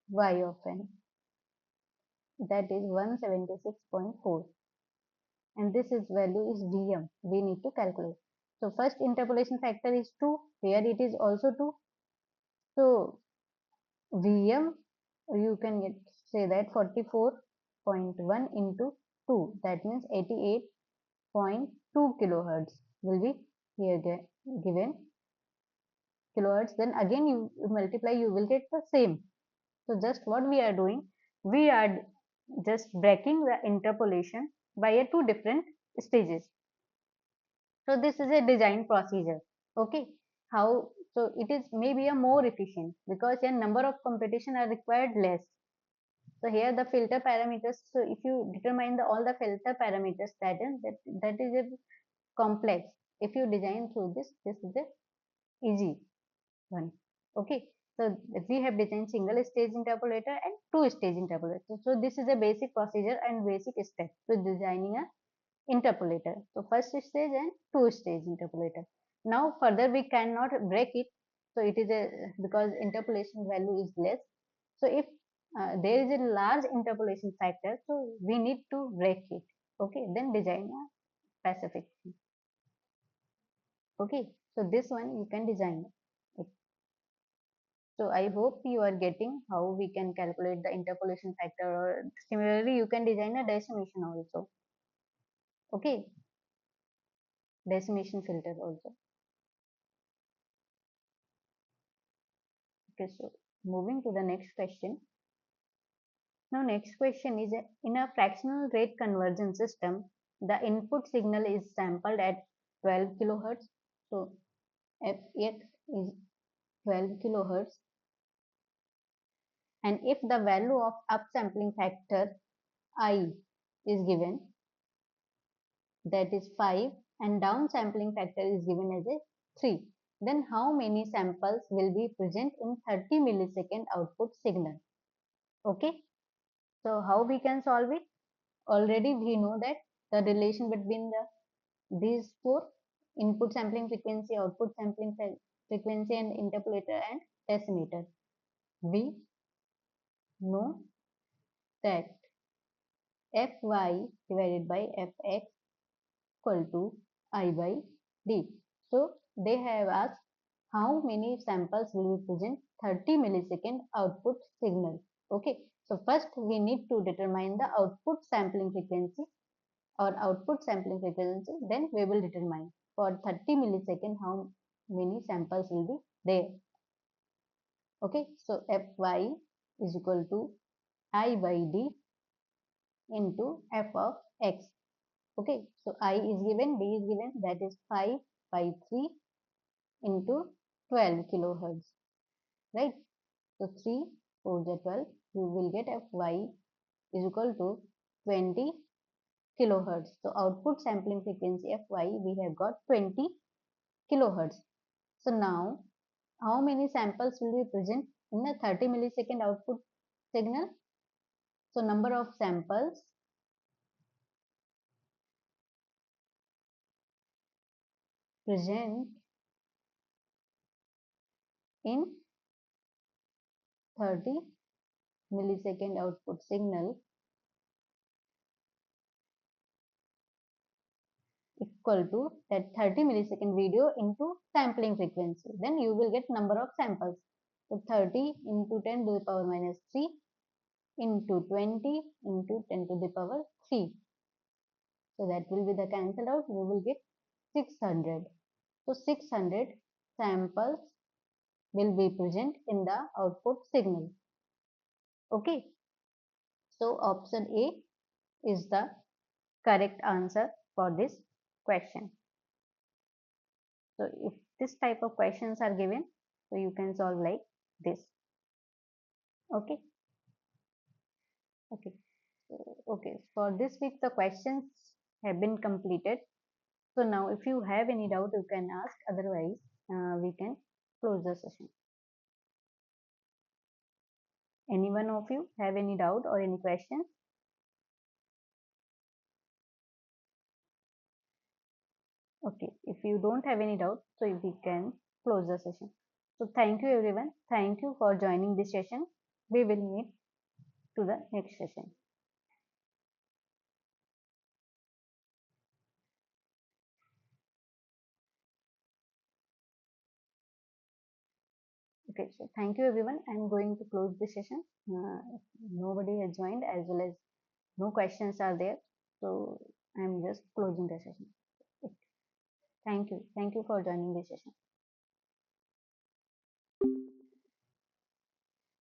y of n, that is 176.4, and this is value is Vm, we need to calculate. So first interpolation factor is 2, here it is also 2. So Vm, you can say that 44.1 into 2, that means 88.2 kilohertz will be here given kilohertz. Then again you multiply, you will get the same. So just what we are doing, we are just breaking the interpolation by two different stages. So this is a design procedure. Okay. How, so it is maybe a more efficient because a number of competition are required less. So here the filter parameters. So if you determine all the filter parameters, that is a complex. If you design through this is a easy one. Okay. So we have designed single stage interpolator and two stage interpolator. So this is a basic procedure and basic step to designing a interpolator. So first stage and two stage interpolator. Now further we cannot break it. So it is a, because interpolation value is less. So if there is a large interpolation factor, so we need to break it. Okay, then design a specific. Okay, so this one you can design it. So I hope you are getting how we can calculate the interpolation factor, or similarly you can design a decimation also. Okay, decimation filter also. Okay, so moving to the next question. Now next question is, in a fractional rate conversion system, the input signal is sampled at 12 kilohertz. So Fx is 12 kilohertz, and if the value of upsampling factor I is given, that is 5, and downsampling factor is given as a 3, then how many samples will be present in 30 millisecond output signal? Okay, so how we can solve it? Already we know that the relation between these four, input sampling frequency, output sampling frequency, and interpolator and decimator. We know that Fy divided by Fx equal to I by D. So they have asked how many samples will be present 30 millisecond output signal. Okay, so first we need to determine the output sampling frequency or output sampling frequency, then we will determine for 30 millisecond how many samples will be there. Okay, so Fy is equal to I by D into F of X. Okay, so I is given, D is given, that is 5 by 3 into 12 kilohertz, right? So 3 4 is 12, you will get Fy is equal to 20 kilohertz. So output sampling frequency Fy we have got 20 kilohertz. So now how many samples will be present in a 30 millisecond output signal? So number of samples present in 30 millisecond output signal equal to that 30 millisecond video into sampling frequency. Then you will get number of samples. So 30 into 10 to the power minus 3 into 20 into 10 to the power 3. So that will be the cancelled out. We will get 600. So 600 samples will be present in the output signal. Okay. So option A is the correct answer for this question. So if this type of questions are given, so you can solve like this. Okay. Okay. Okay. For this week, the questions have been completed. So now if you have any doubt, you can ask. Otherwise, we can close the session. Any one of you have any doubt or any question? Okay. If you don't have any doubt, so we can close the session. So thank you everyone. Thank you for joining this session. We will meet to the next session. Okay, so thank you everyone. I'm going to close this session. Nobody has joined, as well as no questions are there. So I'm just closing the session. Okay. Thank you. Thank you for joining this session.